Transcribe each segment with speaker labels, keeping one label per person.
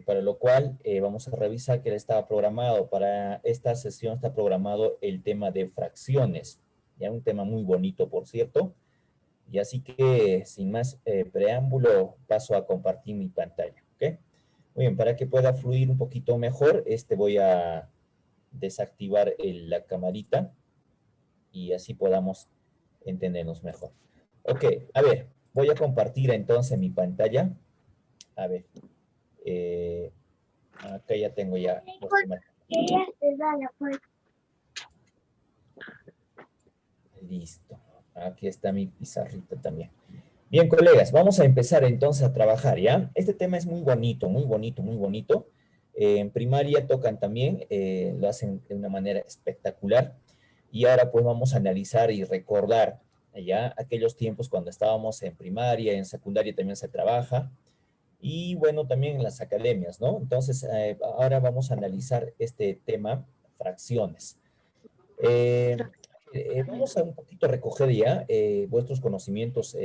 Speaker 1: para lo cual vamos a revisar que estaba programado para esta sesión, está programado el tema de fracciones, ya un tema muy bonito, por cierto. Y así que, sin más preámbulo, paso a compartir mi pantalla, ¿ok? Muy bien, para que pueda fluir un poquito mejor, voy a desactivar la camarita y así podamos entendernos mejor. Ok, a ver, voy a compartir entonces mi pantalla. A ver, eh, acá ya tengo ya los temas. Listo. Aquí está mi pizarrita también. Bien, colegas, vamos a empezar entonces a trabajar, ¿ya? Este tema es muy bonito, muy bonito, muy bonito. En primaria tocan también, lo hacen de una manera espectacular. Y ahora pues vamos a analizar y recordar, ya, aquellos tiempos cuando estábamos en primaria, en secundaria también se trabaja. Y bueno, también en las academias, ¿no? Entonces, ahora vamos a analizar este tema, fracciones. Eh, Vamos a un poquito recoger ya vuestros conocimientos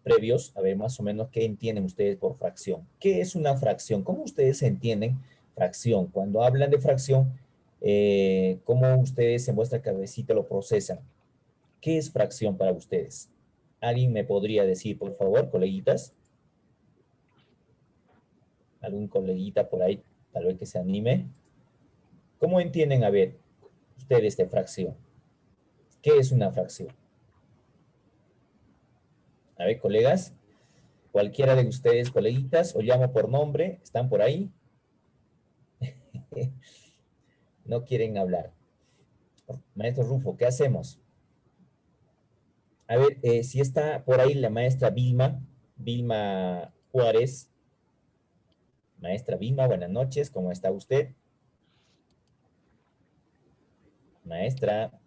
Speaker 1: previos, a ver más o menos qué entienden ustedes por fracción. ¿Qué es una fracción? ¿Cómo ustedes entienden fracción? Cuando hablan de fracción, ¿cómo ustedes en vuestra cabecita lo procesan? ¿Qué es fracción para ustedes? ¿Alguien me podría decir, por favor, coleguitas? ¿Algún coleguita por ahí, tal vez que se anime? ¿Cómo entienden, a ver, ustedes de fracción? ¿Qué es una fracción? A ver, colegas, cualquiera de ustedes, coleguitas, o llamo por nombre, ¿están por ahí? No quieren hablar. Maestro Rufo, ¿qué hacemos? A ver, si está por ahí la maestra Vilma, Vilma Juárez. Maestra Vilma, buenas noches, ¿cómo está usted? Maestra,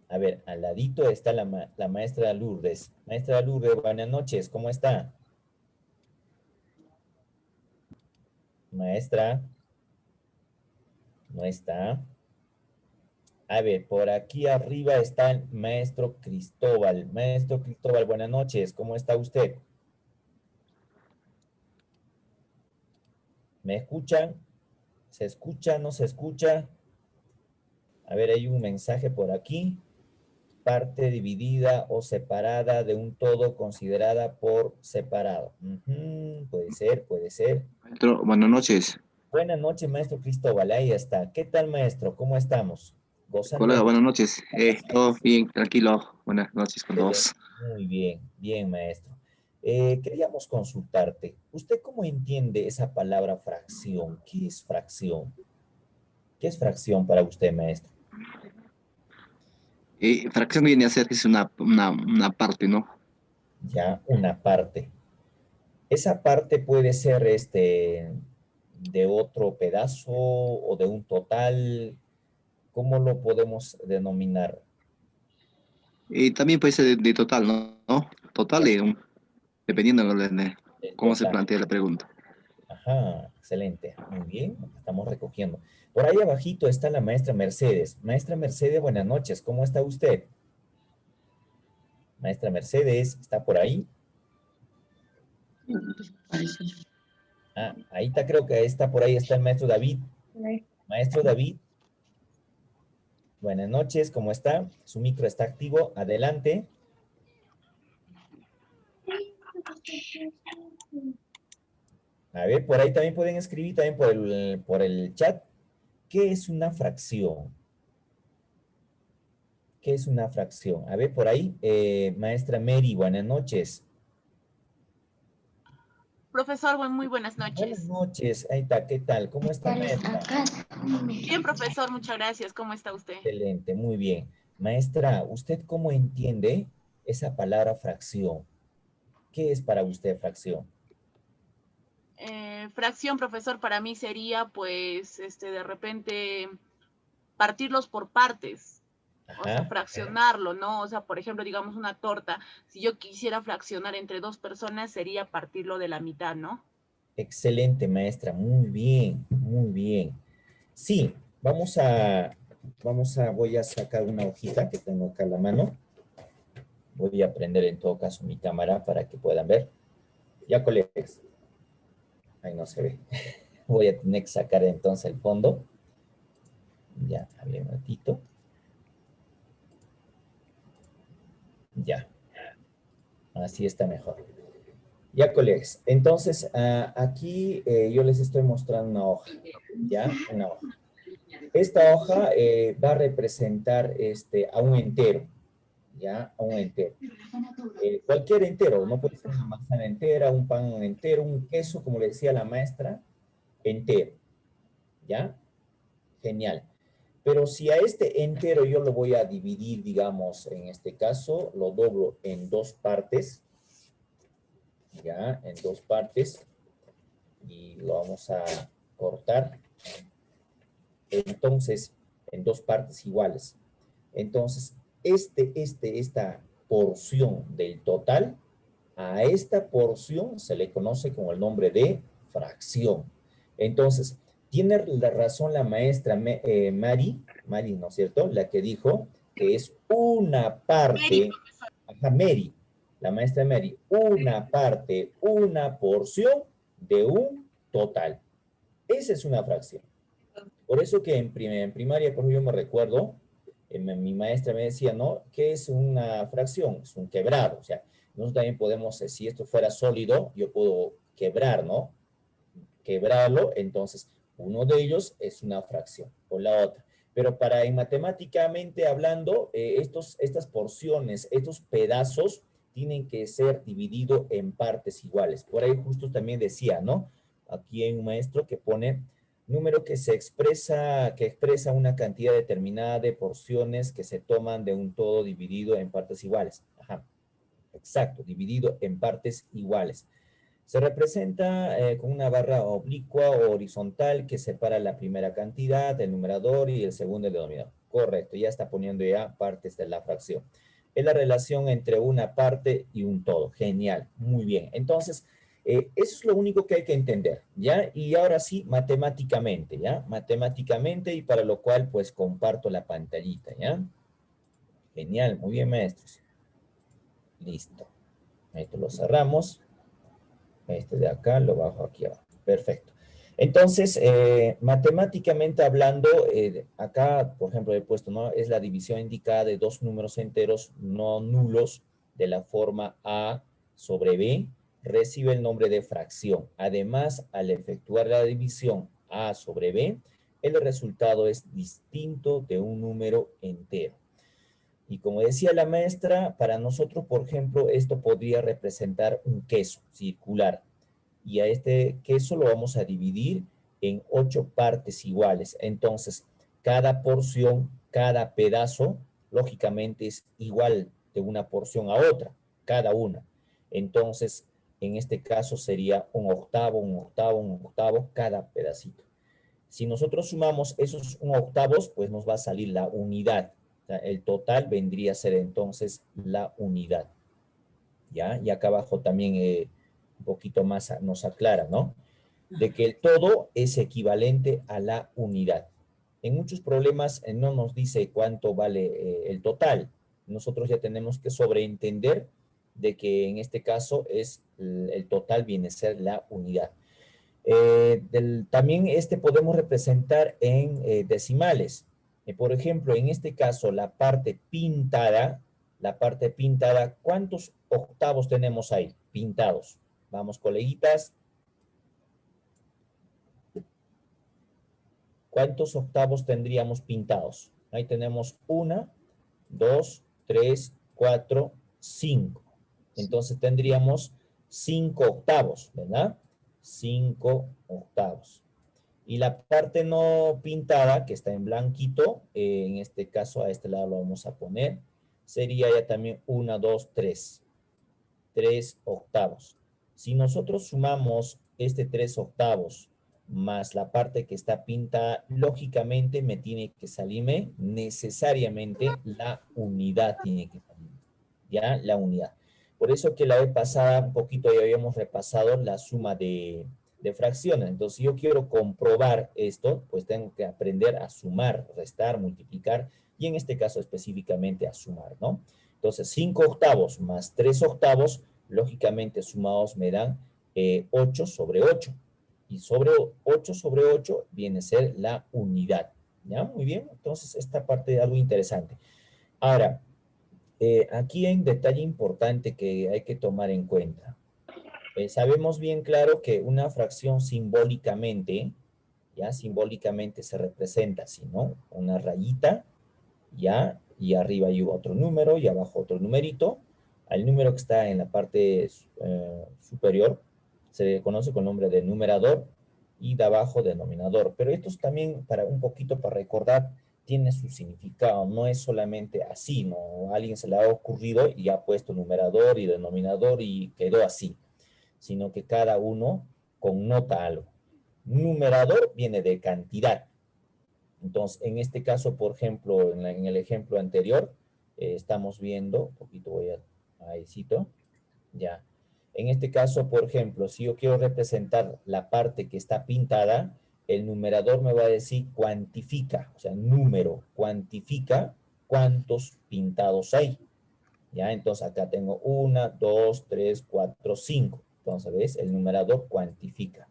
Speaker 1: a ver, al ladito está la maestra Lourdes. Maestra Lourdes, buenas noches, ¿cómo está? Maestra, no está. A ver, por aquí arriba está el maestro Cristóbal. Maestro Cristóbal, buenas noches. ¿Cómo está usted? ¿Me escuchan? ¿Se escucha? ¿No se escucha? A ver, hay un mensaje por aquí. Parte dividida o separada de un todo considerada por separado. Puede ser, puede ser.
Speaker 2: Maestro, buenas noches.
Speaker 1: Buenas noches, maestro Cristóbal. Ahí está. ¿Qué tal, maestro? ¿Cómo estamos? Gozando
Speaker 2: Colega,
Speaker 1: de
Speaker 2: buenas noches. Todo
Speaker 1: vacaciones.
Speaker 2: bien, tranquilo. Buenas noches con
Speaker 1: Excelente.
Speaker 2: todos.
Speaker 1: Muy bien, bien, maestro. Queríamos consultarte. ¿Usted cómo entiende esa palabra fracción? ¿Qué es fracción? ¿Qué es fracción para usted, maestro?
Speaker 2: Fracción viene a ser que es una parte, ¿no?
Speaker 1: Ya, una parte. Esa parte puede ser de otro pedazo o de un total. ¿Cómo lo podemos denominar?
Speaker 2: También puede ser de total, ¿no? ¿No? Total,
Speaker 1: Ya,
Speaker 2: dependiendo de
Speaker 1: del
Speaker 2: cómo se
Speaker 1: total.
Speaker 2: plantea la pregunta.
Speaker 1: Ajá, excelente. Muy bien, estamos recogiendo. Por ahí abajito está la maestra Mercedes. Maestra Mercedes, buenas noches. ¿Cómo está usted? Maestra Mercedes, ¿está por ahí? Ah, ahí está, creo que está por ahí, está el maestro David. Maestro David, buenas noches, ¿cómo está? Su micro está activo, adelante. A ver, por ahí también pueden escribir, también por el chat. ¿Qué es una fracción? ¿Qué es una fracción? A ver, por ahí, maestra Mary, buenas noches.
Speaker 3: Profesor, muy buenas
Speaker 1: Buenas
Speaker 3: noches.
Speaker 1: noches, ahí está, ¿qué tal? ¿Cómo está, maestra?
Speaker 3: Bien, profesor, muchas gracias. ¿Cómo está usted?
Speaker 1: Excelente, muy bien. Maestra, ¿usted cómo entiende esa palabra fracción? ¿Qué es para usted fracción?
Speaker 3: Fracción, profesor, para mí sería, pues, de repente partirlos por partes, o sea,
Speaker 1: Ajá,
Speaker 3: fraccionarlo, ¿no? O sea, por ejemplo, digamos una torta, si yo quisiera fraccionar entre dos personas, sería partirlo de la mitad, ¿no?
Speaker 1: excelente, maestra, muy bien, muy bien. Sí, voy a sacar una hojita que tengo acá a la mano. Voy a prender en todo caso mi cámara para que puedan ver. Ya, colegas. Ahí Ahí no se ve. Voy a tener que sacar entonces el fondo. Ya, a ver un ratito. Ya, así está mejor. Ya, colegas, entonces aquí yo les estoy mostrando una hoja, ¿ya? Una hoja. Esta hoja va a representar a un entero, ¿ya? A un entero. Cualquier entero, no puede ser una manzana entera, un pan entero, un queso, como le decía la maestra, entero, ¿ya? Genial. Pero si a este entero yo lo voy a dividir, digamos, en este caso, lo doblo en dos partes, ¿ya? En dos partes, y lo vamos a cortar, entonces, en dos partes iguales. Entonces, esta porción del total, a esta porción se le conoce con el nombre de fracción. Entonces, tiene la razón la maestra Mari, ¿no es cierto? La que dijo que es una
Speaker 3: Mary,
Speaker 1: parte, ajá, Mary, la maestra Mary, una parte, una porción de un total. Esa es una fracción. Por eso que en primaria, por ejemplo, yo me recuerdo, mi maestra me decía, ¿no? ¿Qué es una fracción? Es un quebrado. O sea, nosotros también podemos, si esto fuera sólido, yo puedo quebrar, ¿no? Quebrarlo, entonces uno de ellos es una fracción o la otra. Pero para en matemáticamente hablando, estas porciones, estos pedazos, tienen que ser divididos en partes iguales. Por ahí justo también decía, ¿no? Aquí hay un maestro que pone número que expresa una cantidad determinada de porciones que se toman de un todo dividido en partes iguales. Ajá, exacto, dividido en partes iguales. Se representa con una barra oblicua o horizontal que separa la primera cantidad del numerador y el segundo del denominador. Correcto, ya está poniendo ya partes de la fracción. Es la relación entre una parte y un todo. Genial, muy bien. Entonces, eso es lo único que hay que entender, ¿ya? Y ahora sí, matemáticamente, ¿ya? Matemáticamente y para lo cual, pues, comparto la pantallita, ¿ya? Genial, muy bien, maestros. Listo. Esto lo cerramos. Este de acá lo bajo aquí abajo. Perfecto. Entonces, matemáticamente hablando, acá, por ejemplo, he puesto, ¿no? Es la división indicada de dos números enteros no nulos de la forma A sobre B, recibe el nombre de fracción. Además, al efectuar la división A sobre B, el resultado es distinto de un número entero. Y como decía la maestra, para nosotros, por ejemplo, esto podría representar un queso circular. Y a este queso lo vamos a dividir en 8 partes iguales. Entonces, cada porción, cada pedazo, lógicamente es igual de una porción a otra, cada una. Entonces, en este caso sería un octavo, un octavo, un octavo, cada pedacito. Si nosotros sumamos esos un octavos, pues nos va a salir la unidad. O sea, el total vendría a ser entonces la unidad. ¿Ya? Y acá abajo también un poquito más nos aclara, ¿no? De que el todo es equivalente a la unidad. En muchos problemas no nos dice cuánto vale el total. Nosotros ya tenemos que sobreentender de que en este caso el total viene a ser la unidad. También podemos representar en decimales. Por ejemplo, en este caso, la parte pintada, ¿cuántos octavos tenemos ahí pintados? Vamos, coleguitas. ¿Cuántos octavos tendríamos pintados? Ahí tenemos 1, 2, 3, 4, 5. Entonces tendríamos 5 octavos, ¿verdad? 5 octavos. Y la parte no pintada, que está en blanquito, en este caso a este lado lo vamos a poner, sería ya también 1, 2, 3. 3 octavos. Si nosotros sumamos 3 octavos más la parte que está pintada, lógicamente me tiene que salirme necesariamente la unidad tiene que salir. ¿Ya? La unidad. Por eso que la vez pasada un poquito ya habíamos repasado la suma de fracciones. Entonces, si yo quiero comprobar esto, pues tengo que aprender a sumar, restar, multiplicar y en este caso específicamente a sumar, ¿no? Entonces, 5 octavos más 3 octavos, lógicamente sumados me dan 8 sobre 8. Y 8 sobre 8 viene a ser la unidad. ¿Ya? Muy bien. Entonces, esta parte es algo interesante. Ahora, aquí hay un detalle importante que hay que tomar en cuenta. Sabemos bien claro que una fracción simbólicamente, ya simbólicamente se representa así, ¿no? Una rayita, ya, y arriba hay otro número y abajo otro numerito. Al número que está en la parte superior se le conoce con el nombre de numerador y de abajo denominador. Pero esto es también para un poquito para recordar, tiene su significado, no es solamente así, ¿no? A alguien se le ha ocurrido y ha puesto numerador y denominador y quedó así, sino que cada uno connota algo. Numerador viene de cantidad. Entonces, en este caso, por ejemplo, en el ejemplo anterior, estamos viendo, un poquito voy a, ahí cito, ya. En este caso, por ejemplo, si yo quiero representar la parte que está pintada, el numerador me va a decir cuantifica, o sea, número, cuantifica cuántos pintados hay. Ya, entonces acá tengo 1, 2, 3, 4, 5. Entonces, ¿ves? El numerador cuantifica.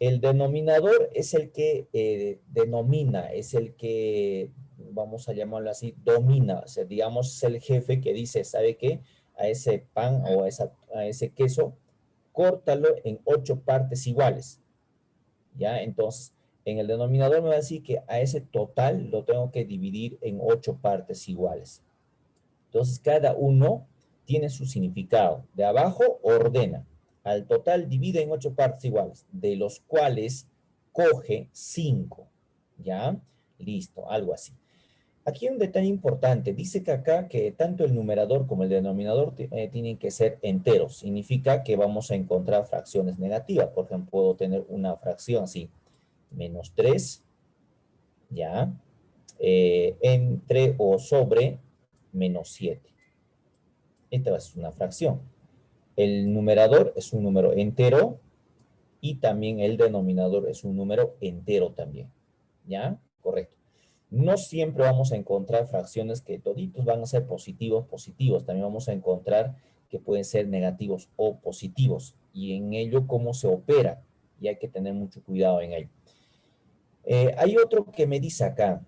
Speaker 1: El denominador es el que denomina, es el que, vamos a llamarlo así, domina. O sea, digamos, es el jefe que dice, ¿sabe qué? A ese pan o a ese queso, córtalo en 8 partes iguales. ¿Ya? Entonces, en el denominador me va a decir que a ese total lo tengo que dividir en 8 partes iguales. Entonces, cada uno tiene su significado. De abajo, ordena. Al total divide en 8 partes iguales, de los cuales coge 5. ¿Ya? Listo, algo así. Aquí hay un detalle importante. Dice que acá que tanto el numerador como el denominador tienen que ser enteros. Significa que vamos a encontrar fracciones negativas. Por ejemplo, puedo tener una fracción así, menos 3, ¿ya? Entre o sobre menos 7. Esta es una fracción. El numerador es un número entero y también el denominador es un número entero también. ¿Ya? Correcto. No siempre vamos a encontrar fracciones que toditos van a ser positivos, positivos. También vamos a encontrar que pueden ser negativos o positivos. Y en ello, cómo se opera. Y hay que tener mucho cuidado en ello. Hay otro que me dice acá.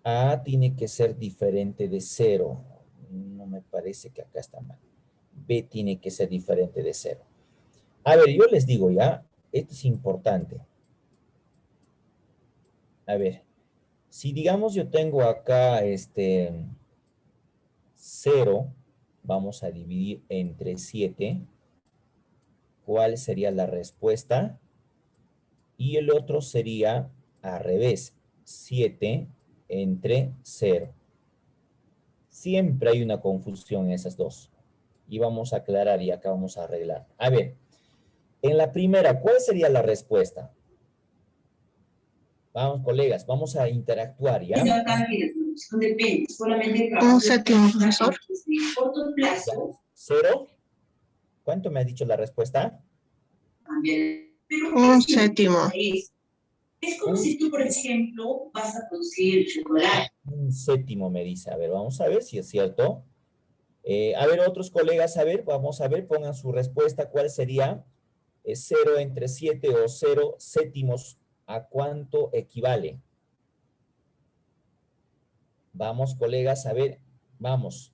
Speaker 1: A tiene que ser diferente de 0. No me parece que acá está mal. B tiene que ser diferente de 0. A ver, yo les digo ya, esto es importante. A ver, si digamos yo tengo acá 0, vamos a dividir entre 7. ¿Cuál sería la respuesta? Y el otro sería al revés, 7 entre 0. Siempre hay una confusión en esas dos. Y vamos a aclarar y acá vamos a arreglar. A ver, en la primera, ¿cuál sería la respuesta? Vamos, colegas, vamos a interactuar, ¿ya?
Speaker 4: Un séptimo, profesor.
Speaker 1: ¿Ya? ¿0? ¿Cuánto me ha dicho la respuesta?
Speaker 4: Un séptimo.
Speaker 5: Es como si tú, por ejemplo, vas a producir chocolate.
Speaker 1: Un séptimo me dice. A ver, vamos a ver si es cierto. A ver, otros colegas, a ver, vamos a ver, pongan su respuesta. ¿Cuál sería? 0 entre 7 o 0 séptimos, ¿a cuánto equivale? Vamos, colegas, a ver, vamos.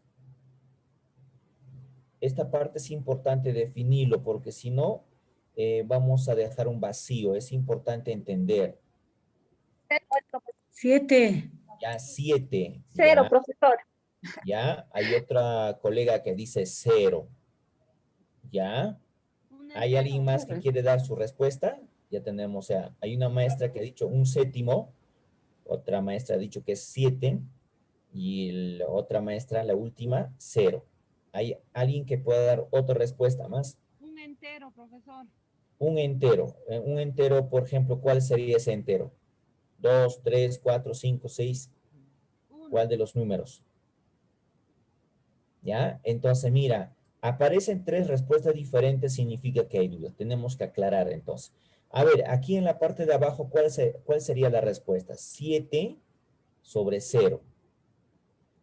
Speaker 1: Esta parte es importante definirlo porque si no, vamos a dejar un vacío. Es importante entender.
Speaker 6: 7.
Speaker 1: Ya 7.
Speaker 6: 0,
Speaker 1: Ya,
Speaker 6: profesor.
Speaker 1: ya. Hay otra colega que dice 0. ¿Ya? ¿Hay alguien más que quiere dar su respuesta? Ya tenemos, o sea, hay una maestra que ha dicho un séptimo, otra maestra ha dicho que es 7, y la otra maestra, la última, 0. ¿Hay alguien que pueda dar otra respuesta más?
Speaker 7: Un entero, profesor.
Speaker 1: Un entero. Un entero, por ejemplo, ¿cuál sería ese entero? 2, 3, 4, 5, 6. ¿Cuál de los números? ¿Ya? Entonces, mira, aparecen 3 respuestas diferentes, significa que hay dudas. Tenemos que aclarar entonces. A ver, aquí en la parte de abajo, ¿cuál sería la respuesta? 7 sobre 0.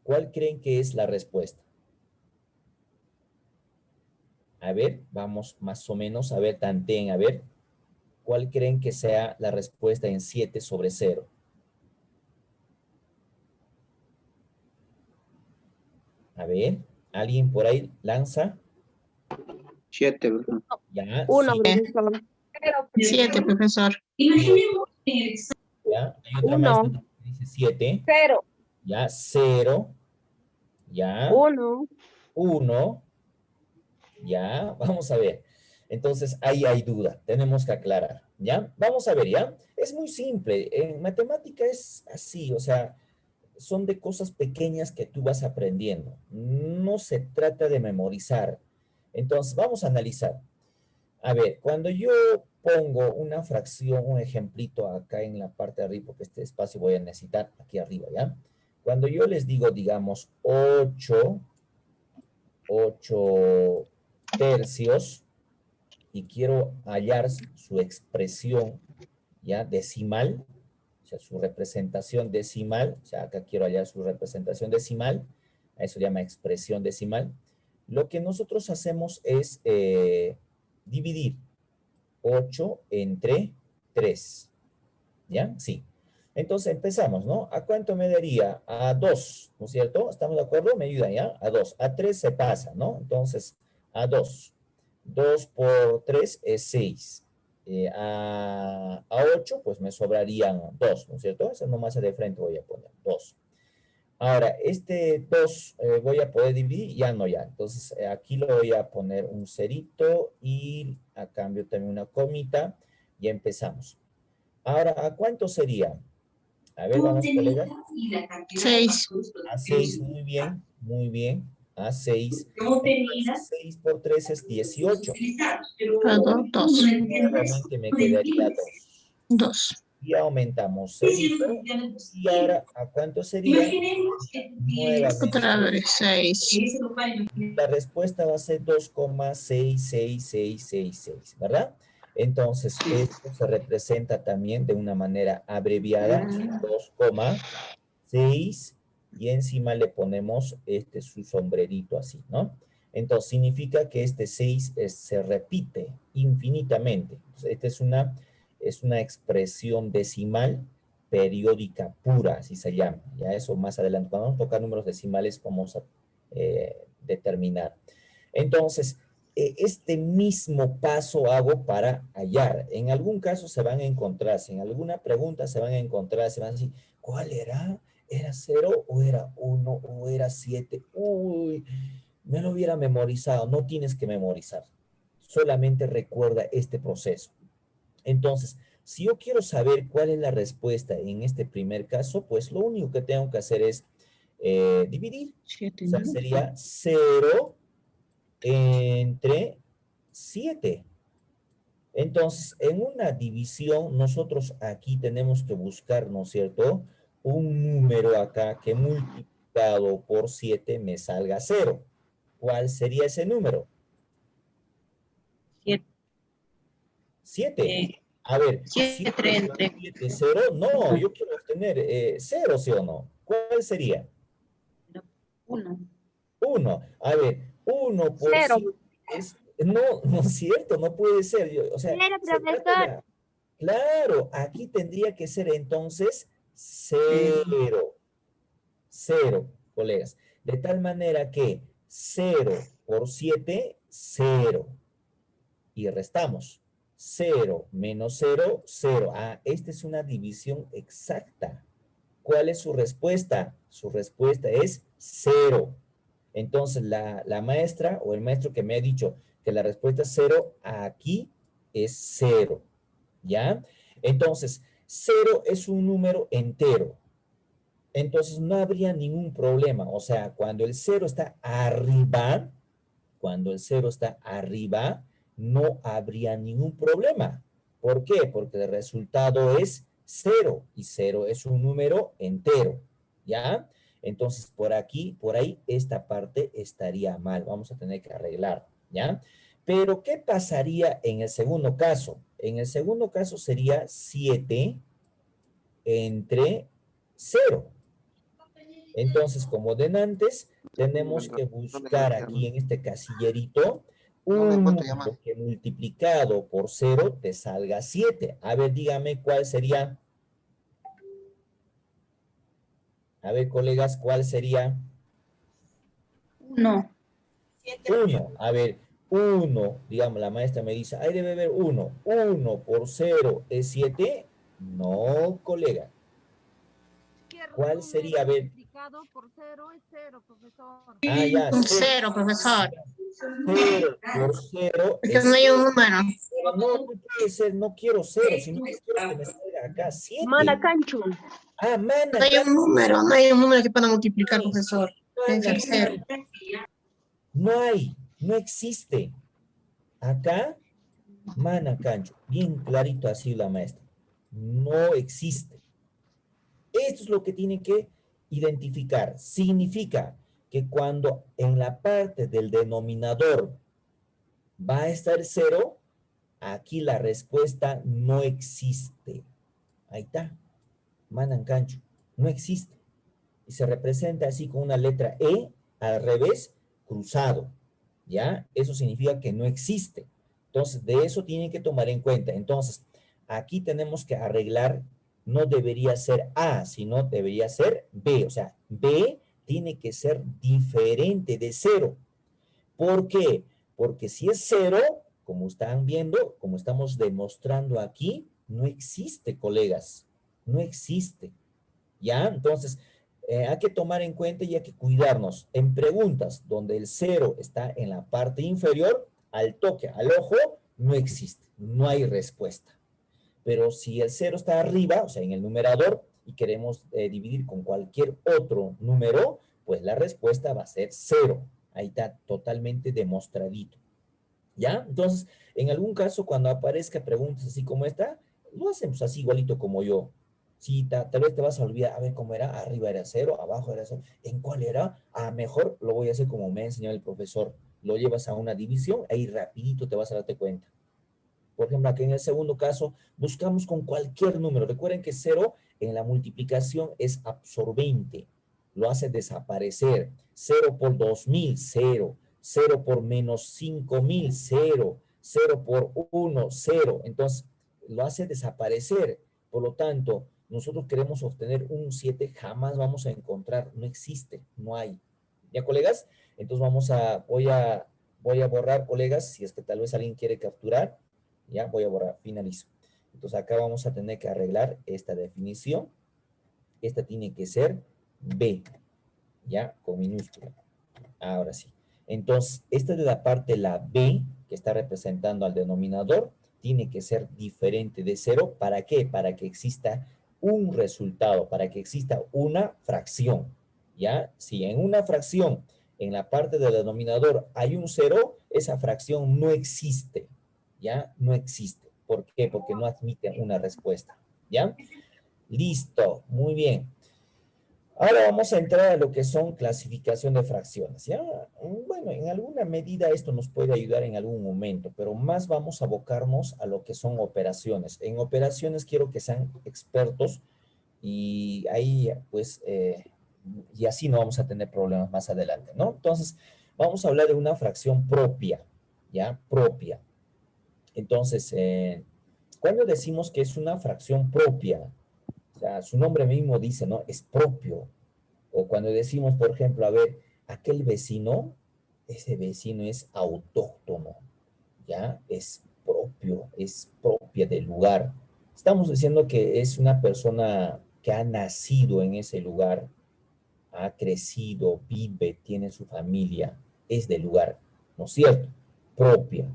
Speaker 1: ¿Cuál creen que es la respuesta? A ver, vamos más o menos a ver, tanteen, a ver, ¿cuál creen que sea la respuesta en 7 sobre 0? A ver, ¿alguien por ahí lanza?
Speaker 2: 7.
Speaker 1: Ya,
Speaker 4: Uno,
Speaker 1: sí,
Speaker 4: profesor. 7, profesor.
Speaker 5: Imaginemos en el examen.
Speaker 1: ya. Hay otra maestra que dice 7.
Speaker 7: Cero.
Speaker 1: Ya, 0. Ya,
Speaker 4: Uno.
Speaker 1: 1. Ya, vamos a ver. Entonces, ahí hay duda, tenemos que aclarar, ¿ya? Vamos a ver, ¿ya? Es muy simple, en matemática es así, o sea, son de cosas pequeñas que tú vas aprendiendo, no se trata de memorizar. Entonces, vamos a analizar. A ver, cuando yo pongo una fracción, un ejemplito acá en la parte de arriba, porque este espacio voy a necesitar aquí arriba, ¿ya? Cuando yo les digo, digamos, 8 tercios, y quiero hallar su expresión, ¿ya? Decimal, o sea, su representación decimal, o sea, acá quiero hallar su representación decimal, a eso se llama expresión decimal. Lo que nosotros hacemos es dividir 8 entre 3, ¿ya? Sí. Entonces empezamos, ¿no? ¿A cuánto me daría? A 2, ¿no es cierto? ¿Estamos de acuerdo? Me ayudan, ¿ya? A 2. A 3 se pasa, ¿no? Entonces, a 2. 2 por 3 es 6. A 8, pues me sobrarían 2, ¿no es cierto? Eso nomás de frente voy a poner 2. Ahora, este 2 voy a poder dividir, ya no, ya. Entonces, aquí lo voy a poner un cerito y a cambio también una comita. Ya empezamos. Ahora, ¿a cuánto sería? A ver, vamos, colegas.
Speaker 5: Y la cantidad de
Speaker 4: 6.
Speaker 5: factores con
Speaker 1: A
Speaker 5: los que los
Speaker 1: 6, muy bien, muy bien. A 6.
Speaker 5: no
Speaker 1: Entonces,
Speaker 5: tenías
Speaker 1: 6 por 3 es
Speaker 5: los
Speaker 1: 18.
Speaker 5: utilizados. Pero
Speaker 4: Perdón,
Speaker 5: tú
Speaker 4: 2.
Speaker 5: no entiendes.
Speaker 1: Nuevamente me
Speaker 5: No
Speaker 1: quedaría
Speaker 5: entiendes.
Speaker 1: 2.
Speaker 4: 2.
Speaker 1: Y aumentamos
Speaker 5: ¿Qué hicieron
Speaker 1: cerito.
Speaker 5: los estudiantes los
Speaker 1: Y ahora, ¿a cuánto sería?
Speaker 5: Imaginemos que tú tienes
Speaker 1: Nuevamente.
Speaker 4: Otra vez 6.
Speaker 5: en ese lugar.
Speaker 1: La respuesta va a ser 2,66666, ¿verdad? Entonces, esto se representa también de una manera abreviada, 2,6, y encima le ponemos su sombrerito así, ¿no? Entonces, significa que este 6 se repite infinitamente. Entonces, esta es una expresión decimal periódica pura, así se llama. Ya eso más adelante, cuando vamos a tocar números decimales, vamos a determinar. Entonces, este mismo paso hago para hallar. En algún caso se van a encontrar, si en alguna pregunta se van a encontrar, se van a decir, ¿cuál era? ¿Era 0 o era 1 o era 7? Uy, me lo hubiera memorizado. No tienes que memorizar. Solamente recuerda este proceso. Entonces, si yo quiero saber cuál es la respuesta en este primer caso, pues lo único que tengo que hacer es dividir.
Speaker 4: 7,
Speaker 1: O sea,
Speaker 4: ¿no?
Speaker 1: sería 0 entre 7. Entonces, en una división, nosotros aquí tenemos que buscar, ¿no es cierto? Un número acá que multiplicado por 7 me salga 0. ¿Cuál sería ese número? 7. A ver, 7 por 7, 0. No, yo quiero obtener 0, ¿sí o no? ¿Cuál sería?
Speaker 4: 1.
Speaker 1: 1. A ver, 1 por
Speaker 7: Cero.
Speaker 1: 7 es... No, no es cierto, no puede ser. O sea,
Speaker 7: Cero,
Speaker 1: se trata
Speaker 7: profesor.
Speaker 1: de... Claro, aquí tendría que ser entonces 0. 0, colegas. De tal manera que 0 por 7, 0. Y restamos. 0 menos 0, 0. Ah, esta es una división exacta. ¿Cuál es su respuesta? Su respuesta es 0. Entonces, la maestra o el maestro que me ha dicho que la respuesta es 0, aquí es 0. ¿Ya? Entonces, 0 es un número entero. Entonces, no habría ningún problema. O sea, cuando el 0 está arriba, no habría ningún problema. ¿Por qué? Porque el resultado es 0 y 0 es un número entero, ¿ya? Entonces, por ahí, esta parte estaría mal. Vamos a tener que arreglar, ¿ya? Pero, ¿qué pasaría en el segundo caso? En el segundo caso sería 7 entre 0. Entonces, como de antes, tenemos que buscar aquí en este casillerito
Speaker 2: No me
Speaker 1: un
Speaker 2: encuentro llamado.
Speaker 1: número que multiplicado por 0 te salga 7. A ver, dígame cuál sería. A ver, colegas, ¿cuál sería?
Speaker 4: 1.
Speaker 1: 1. A ver, 1, digamos, la maestra me dice, ahí debe haber 1. 1 por 0 es 7. No, colega.
Speaker 7: Cualquier
Speaker 1: ¿Cuál
Speaker 7: número
Speaker 1: sería? A ver,
Speaker 7: multiplicado por cero es cero, profesor.
Speaker 1: ya,
Speaker 4: Un
Speaker 1: 0.
Speaker 4: 0, profesor.
Speaker 1: 0 por 0
Speaker 4: Porque no
Speaker 1: es
Speaker 4: hay
Speaker 1: 0.
Speaker 4: un número.
Speaker 1: Pero no, no puede ser, no quiero 0, sino que quiero que me salga acá 7.
Speaker 6: Manacancho.
Speaker 1: Ah, mana,
Speaker 4: No hay un número, no hay un número que pueda multiplicar, profesor. Es
Speaker 1: mana,
Speaker 4: el 0.
Speaker 1: no hay, no existe. Acá, mana, cancho, bien clarito así la maestra. No existe. Esto es lo que tiene que identificar. Significa que cuando en la parte del denominador va a estar 0, aquí la respuesta no existe. Ahí está. Manan cancho. No existe. Y se representa así con una letra E al revés, cruzado. ¿Ya? Eso significa que no existe. Entonces, de eso tienen que tomar en cuenta. Entonces, aquí tenemos que arreglar, no debería ser A, sino debería ser B. O sea, B tiene que ser diferente de 0. ¿Por qué? Porque si es 0, como están viendo, como estamos demostrando aquí, no existe, colegas. No existe. ¿Ya? Entonces, hay que tomar en cuenta y hay que cuidarnos. En preguntas donde el 0 está en la parte inferior, al toque, al ojo, no existe. No hay respuesta. Pero si el 0 está arriba, o sea, en el numerador, y queremos dividir con cualquier otro número, pues la respuesta va a ser 0. Ahí está totalmente demostradito. ¿Ya? Entonces, en algún caso, cuando aparezca preguntas así como esta, lo hacemos así igualito como yo. Sí, tal vez te vas a olvidar, a ver cómo era, arriba era 0, abajo era 0, ¿en cuál era? Mejor lo voy a hacer como me ha enseñado el profesor. Lo llevas a una división, ahí rapidito te vas a darte cuenta. Por ejemplo, aquí en el segundo caso, buscamos con cualquier número. Recuerden que 0 en la multiplicación es absorbente, lo hace desaparecer. 0 por 2000, 0. 0 por menos 5000, 0. 0 por 1, 0. Entonces, lo hace desaparecer. Por lo tanto, nosotros queremos obtener un 7, jamás vamos a encontrar, no existe, no hay. ¿Ya, colegas? Entonces voy a borrar, colegas, si es que tal vez alguien quiere capturar. Ya, voy a borrar, finalizo. Entonces acá vamos a tener que arreglar esta definición. Esta tiene que ser B, ya, con minúscula. Ahora sí. Entonces, esta de la parte, la B, que está representando al denominador, tiene que ser diferente de 0. ¿Para qué? Para que exista un resultado, para que exista una fracción. ¿Ya? Si en una fracción, en la parte del denominador hay un 0, esa fracción no existe. ¿Ya? No existe. ¿Por qué? Porque no admite una respuesta. ¿Ya? Listo. Muy bien. Ahora vamos a entrar a lo que son clasificación de fracciones, ¿ya? Bueno, en alguna medida esto nos puede ayudar en algún momento, pero más vamos a abocarnos a lo que son operaciones. En operaciones quiero que sean expertos y ahí, pues, y así no vamos a tener problemas más adelante, ¿no? Entonces, vamos a hablar de una fracción propia, ¿ya? Propia. Entonces, cuando decimos que es una fracción propia, o sea, su nombre mismo dice, ¿no? Es propio. O cuando decimos, por ejemplo, a ver, aquel vecino, ese vecino es autóctono, ¿ya? Es propia del lugar. Estamos diciendo que es una persona que ha nacido en ese lugar, ha crecido, vive, tiene su familia, es del lugar, ¿no es cierto? Propia.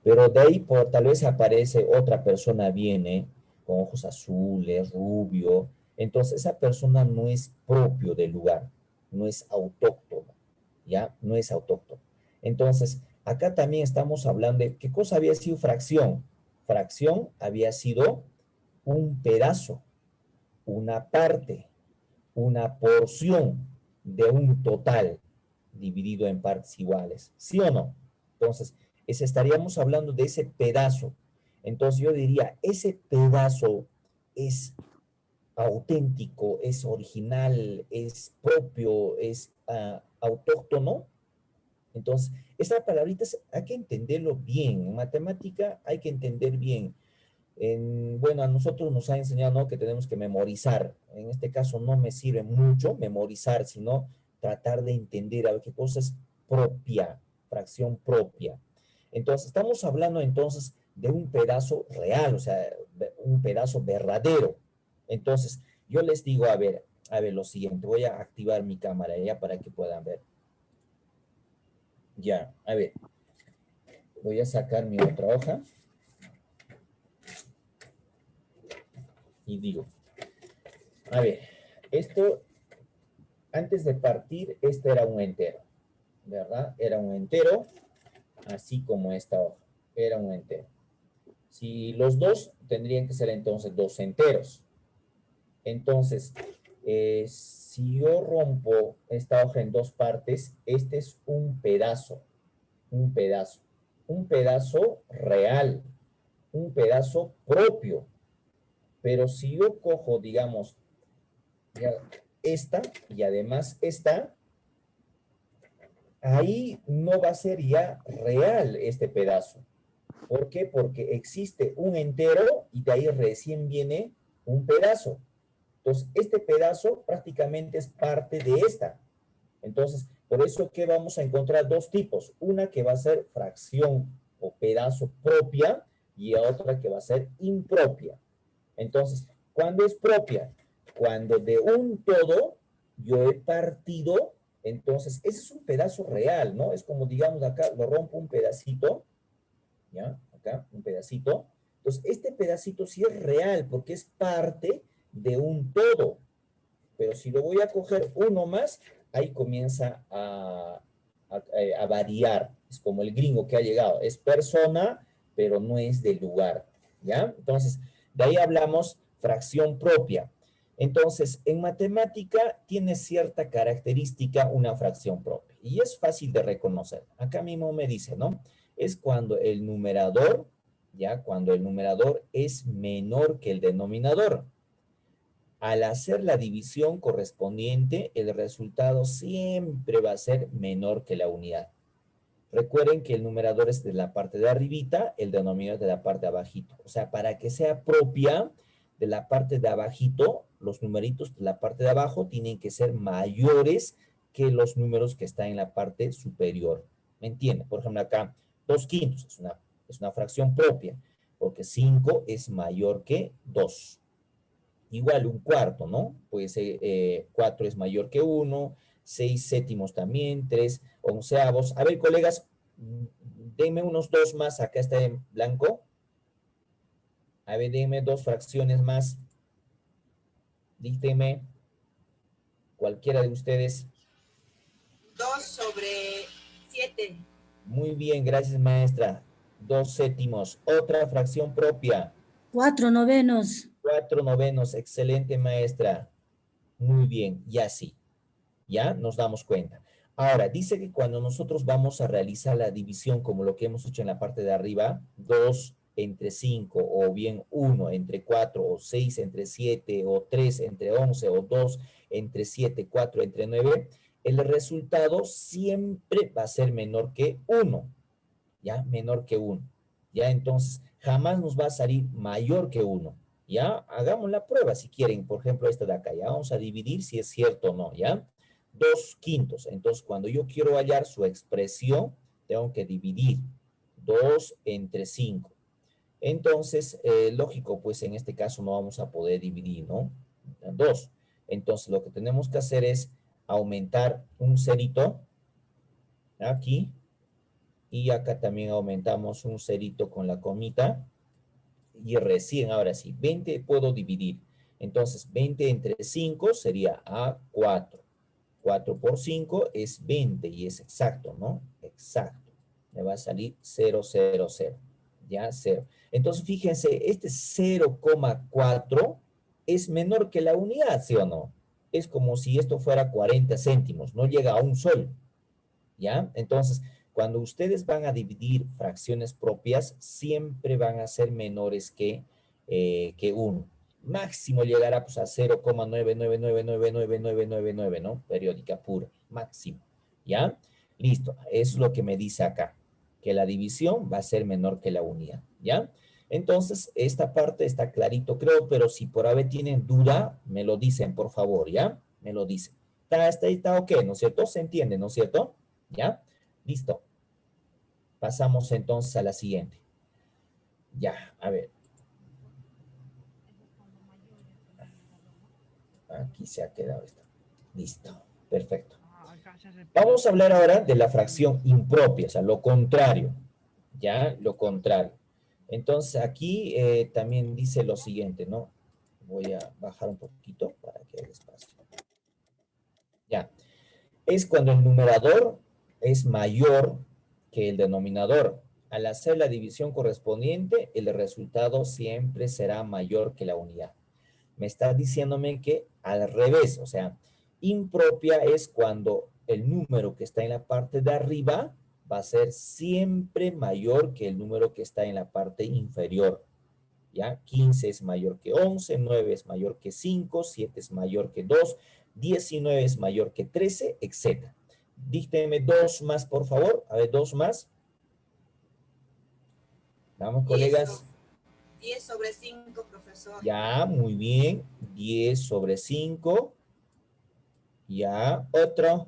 Speaker 1: Pero de ahí tal vez aparece otra persona, viene con ojos azules, rubio. Entonces esa persona no es propio del lugar, no es autóctono, ¿ya? No es autóctono. Entonces, acá también estamos hablando de qué cosa había sido fracción. Fracción había sido un pedazo, una parte, una porción de un total dividido en partes iguales. ¿Sí o no? Entonces, estaríamos hablando de ese pedazo. Entonces yo diría, ese pedazo es auténtico, es original, es propio, es autóctono. Entonces, esa palabrita hay que entenderlo bien. En matemática hay que entender bien. Bueno, a nosotros nos ha enseñado, ¿no?, que tenemos que memorizar. En este caso no me sirve mucho memorizar, sino tratar de entender a ver qué cosa es propia, fracción propia. Entonces, estamos hablando entonces de un pedazo real, o sea, un pedazo verdadero. Entonces, yo les digo, a ver lo siguiente, voy a activar mi cámara ya para que puedan ver. Ya, a ver, voy a sacar mi otra hoja. Y digo, a ver, esto, antes de partir, este era un entero, ¿verdad? Era un entero, así como esta hoja, era un entero. Si los dos, tendrían que ser entonces dos enteros. Entonces, si yo rompo esta hoja en dos partes, este es un pedazo real, un pedazo propio. Pero si yo cojo, digamos, ya esta y además esta, ahí no va a ser ya real este pedazo. ¿Por qué? Porque existe un entero y de ahí recién viene un pedazo. Entonces, este pedazo prácticamente es parte de esta. Entonces, por eso que vamos a encontrar dos tipos. Una que va a ser fracción o pedazo propia y otra que va a ser impropia. Entonces, ¿cuándo es propia? Cuando de un todo yo he partido, entonces ese es un pedazo real, ¿no? Es como, digamos, acá lo rompo un pedacito, ¿ya? Acá, un pedacito. Entonces, este pedacito sí es real porque es parte de un todo. Pero si lo voy a coger uno más, ahí comienza a variar. Es como el gringo que ha llegado. Es persona, pero no es del lugar, ¿ya? Entonces, de ahí hablamos fracción propia. Entonces, en matemática tiene cierta característica una fracción propia. Y es fácil de reconocer. Acá mismo me dice, ¿no? Es cuando el numerador, ¿ya? Cuando el numerador es menor que el denominador. Al hacer la división correspondiente, el resultado siempre va a ser menor que la unidad. Recuerden que el numerador es de la parte de arribita, el denominador de la parte de abajito. O sea, para que sea propia de la parte de abajito, los numeritos de la parte de abajo tienen que ser mayores que los números que están en la parte superior. ¿Me entienden? Por ejemplo, acá, 2/5 es una fracción propia, porque 5 es mayor que 2. Igual un cuarto, ¿no? Pues 4 es mayor que 1, 6 séptimos también, 3 onceavos. A ver, colegas, denme unos dos más, acá está en blanco. A ver, denme dos fracciones más. Díctenme, cualquiera de ustedes.
Speaker 6: 2/7.
Speaker 1: Muy bien, gracias, maestra. 2 séptimos. Otra fracción propia.
Speaker 8: 4/9.
Speaker 1: 4/9, excelente, maestra. Muy bien, y así. ¿Ya? Nos damos cuenta. Ahora, dice que cuando nosotros vamos a realizar la división, como lo que hemos hecho en la parte de arriba, 2 entre 5, o bien 1 entre 4, o 6 entre 7, o 3 entre 11, o 2 entre 7, 4 entre 9, el resultado siempre va a ser menor que 1. ¿Ya? Menor que 1. ¿Ya? Entonces, jamás nos va a salir mayor que 1. ¿Ya? Hagamos la prueba si quieren, por ejemplo, esta de acá. Ya vamos a dividir si es cierto o no, ¿ya? 2/5. Entonces, cuando yo quiero hallar su expresión, tengo que dividir 2 entre 5. Entonces, lógico, pues en este caso no vamos a poder dividir, ¿no? 2. Entonces, lo que tenemos que hacer es aumentar un cerito aquí, y acá también aumentamos un cerito con la comita, y recién, ahora sí, 20 puedo dividir. Entonces, 20 entre 5 sería a 4. 4 por 5 es 20 y es exacto, ¿no? Exacto. Me va a salir 0, 0, 0. Ya, 0. Entonces, fíjense, este 0,4 es menor que la unidad, ¿sí o no? Es como si esto fuera 40 céntimos, no llega a un sol. ¿Ya? Entonces, cuando ustedes van a dividir fracciones propias, siempre van a ser menores que 1. Máximo llegará pues, a 0,9999999, ¿no? Periódica pura, máximo. ¿Ya? Listo, eso es lo que me dice acá, que la división va a ser menor que la unidad, ¿ya? Entonces, esta parte está clarito, creo, pero si por ahí tienen duda, me lo dicen, por favor, ¿ya? Me lo dicen. Está ok, ¿no es cierto? Se entiende, ¿no es cierto? ¿Ya? Listo. Pasamos entonces a la siguiente. Ya, a ver. Aquí se ha quedado esto. Listo, perfecto. Vamos a hablar ahora de la fracción impropia, o sea, lo contrario. ¿Ya? Lo contrario. Entonces, aquí también dice lo siguiente, ¿no? Voy a bajar un poquito para que haya espacio. Ya. Es cuando el numerador es mayor que el denominador. Al hacer la división correspondiente, el resultado siempre será mayor que la unidad. Me está diciéndome que al revés, o sea, impropia es cuando el número que está en la parte de arriba va a ser siempre mayor que el número que está en la parte inferior. ¿Ya? 15 es mayor que 11, 9 es mayor que 5, 7 es mayor que 2, 19 es mayor que 13, etc. Dícteme dos más, por favor. A ver, dos más. Vamos, colegas.
Speaker 6: 10 sobre 5, profesor.
Speaker 1: Ya, muy bien. 10 sobre 5. Ya, otro.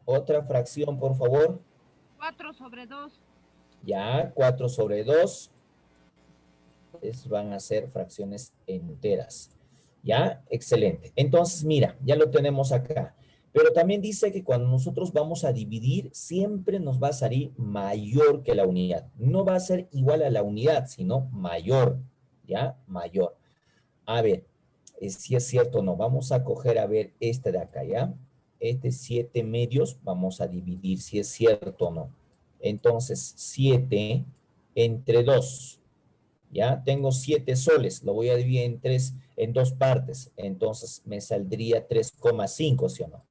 Speaker 1: Otra fracción, por favor.
Speaker 7: 4 sobre 2.
Speaker 1: Ya, 4 sobre 2. Van a ser fracciones enteras. ¿Ya? Excelente. Entonces, mira, ya lo tenemos acá. Pero también dice que cuando nosotros vamos a dividir, siempre nos va a salir mayor que la unidad. No va a ser igual a la unidad, sino mayor. ¿Ya? Mayor. A ver, si es cierto o no. Vamos a coger, a ver, este de acá, ¿ya? Este 7 medios, vamos a dividir si es cierto o no. Entonces, 7 entre 2. ¿Ya? Tengo 7 soles, lo voy a dividir en dos partes, entonces me saldría 3,5, ¿sí o no?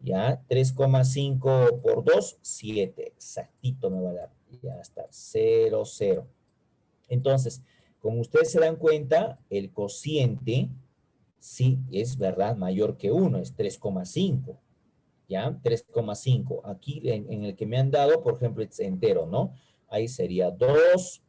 Speaker 1: ¿Ya? 3,5 por 2, 7, exactito me va a dar, ya está, 0, 0. Entonces, como ustedes se dan cuenta, el cociente, sí, es verdad, mayor que 1, es 3,5, ¿ya? 3,5. Aquí en el que me han dado, por ejemplo, es entero, ¿no? Ahí sería 2.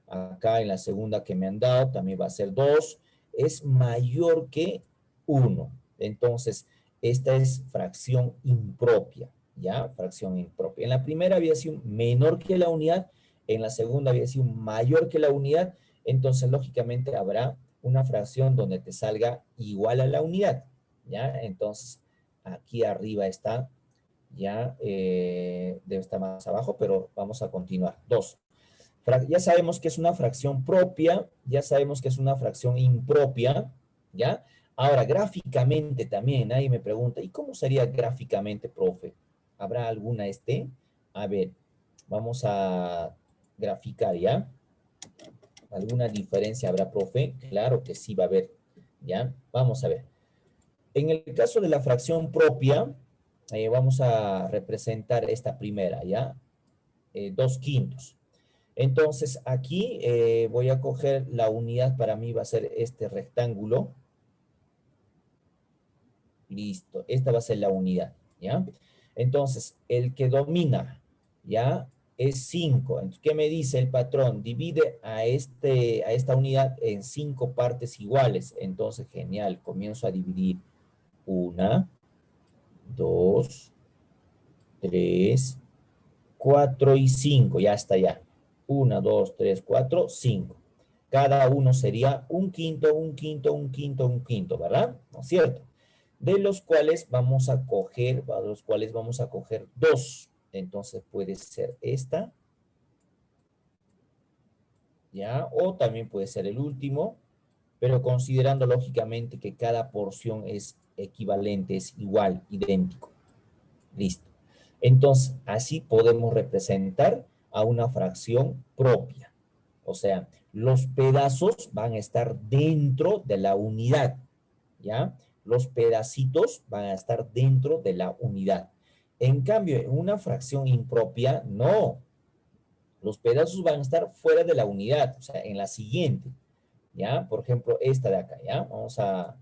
Speaker 1: Acá en la segunda que me han dado también va a ser 2. Es mayor que 1. Entonces, esta es fracción impropia, ¿ya? Fracción impropia. En la primera había sido menor que la unidad, en la segunda había sido mayor que la unidad, entonces lógicamente habrá una fracción donde te salga igual a la unidad, ¿ya? Entonces, aquí arriba está, ya debe estar más abajo, pero vamos a continuar. 2. Ya sabemos que es una fracción propia, ya sabemos que es una fracción impropia, ¿ya? Ahora, gráficamente también, nadie me pregunta, ¿y cómo sería gráficamente, profe? ¿Habrá alguna A ver, vamos a graficar, ¿ya? ¿Alguna diferencia habrá, profe? Claro que sí va a haber, ¿ya? Vamos a ver. En el caso de la fracción propia, vamos a representar esta primera, ¿ya? 2/5. Entonces, aquí voy a coger la unidad, para mí va a ser este rectángulo. Listo, esta va a ser la unidad, ¿ya? Entonces, el que domina, ¿ya? Es 5. Entonces, ¿qué me dice el patrón? Divide a esta unidad en 5 partes iguales. Entonces, genial, comienzo a dividir. 1, 2, 3, 4 y 5. Ya está, ya. 1, 2, 3, 4, 5. Cada uno sería un quinto, un quinto, un quinto, un quinto, ¿verdad? ¿No es cierto? De los cuales vamos a coger, dos. Entonces puede ser esta, ¿ya? O también puede ser el último, pero considerando lógicamente que cada porción es equivalente, es igual, idéntico. Listo. Entonces, así podemos representar a una fracción propia. O sea, los pedazos van a estar dentro de la unidad, ¿ya? Los pedacitos van a estar dentro de la unidad. En cambio, en una fracción impropia, no. Los pedazos van a estar fuera de la unidad, o sea, en la siguiente, ¿ya? Por ejemplo, esta de acá, ¿ya? Vamos a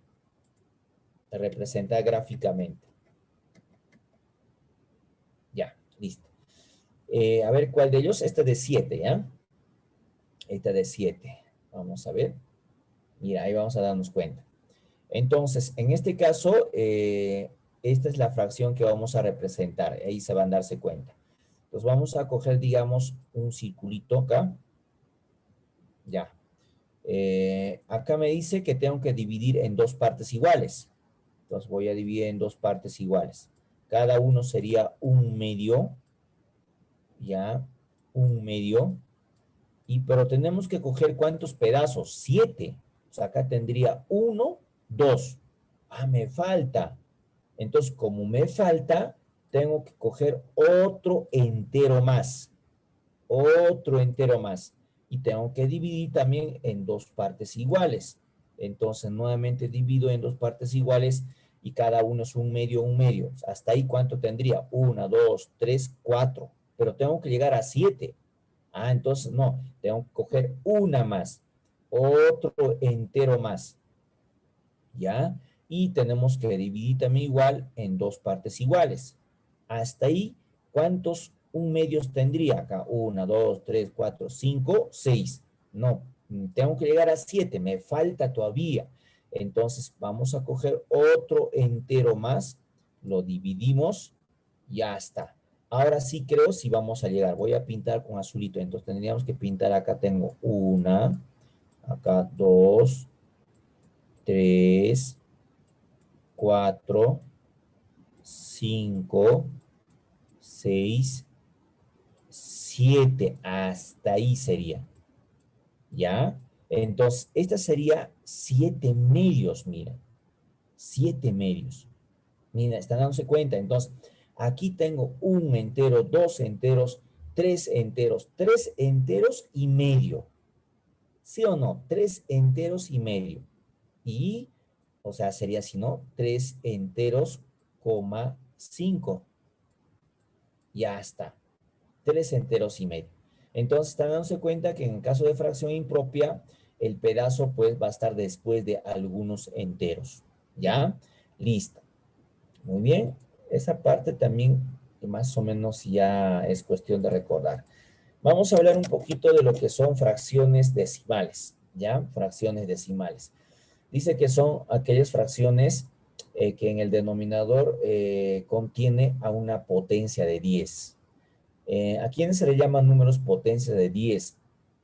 Speaker 1: representar gráficamente. A ver, ¿cuál de ellos? Este de 7, ¿ya? Este de 7. Vamos a ver. Mira, ahí vamos a darnos cuenta. Entonces, en este caso, esta es la fracción que vamos a representar. Ahí se van a darse cuenta. Entonces, vamos a coger, digamos, un circulito acá. Ya. Acá me dice que tengo que dividir en dos partes iguales. Entonces, voy a dividir en dos partes iguales. Cada uno sería 1/2. Ya, 1/2. Pero tenemos que coger ¿cuántos pedazos? 7. O sea, acá tendría 1, 2. Ah, me falta. Entonces, como me falta, tengo que coger otro entero más. Otro entero más. Y tengo que dividir también en dos partes iguales. Entonces, nuevamente divido en dos partes iguales y cada uno es 1/2, 1/2. Hasta ahí, ¿cuánto tendría? 1, 2, 3, 4. Pero tengo que llegar a 7. Ah, entonces no, tengo que coger una más, otro entero más, ¿ya? Y tenemos que dividir también igual en dos partes iguales. Hasta ahí, ¿cuántos 1/2 tendría acá? 1, 2, 3, 4, 5, 6. No, tengo que llegar a 7, me falta todavía. Entonces vamos a coger otro entero más, lo dividimos, ya está. Ahora sí creo si vamos a llegar. Voy a pintar con azulito. Entonces tendríamos que pintar acá. Tengo 1, acá 2, 3, 4, 5, 6, 7. Hasta ahí sería. ¿Ya? Entonces, esta sería 7/2, mira. 7/2. Mira, están dándose cuenta. Entonces, aquí tengo un entero, dos enteros, tres enteros y medio. ¿Sí o no? 3 enteros y medio. Y, o sea, sería así, ¿no? 3 enteros, 5. Ya está. 3 enteros y medio. Entonces, están dándose cuenta que en el caso de fracción impropia, el pedazo pues va a estar después de algunos enteros. ¿Ya? Listo. Muy bien, esa parte también más o menos ya es cuestión de recordar. Vamos a hablar un poquito de lo que son fracciones decimales, ¿ya? Fracciones decimales. Dice que son aquellas fracciones que en el denominador contiene a una potencia de 10. ¿A quiénes se le llaman números potencia de 10?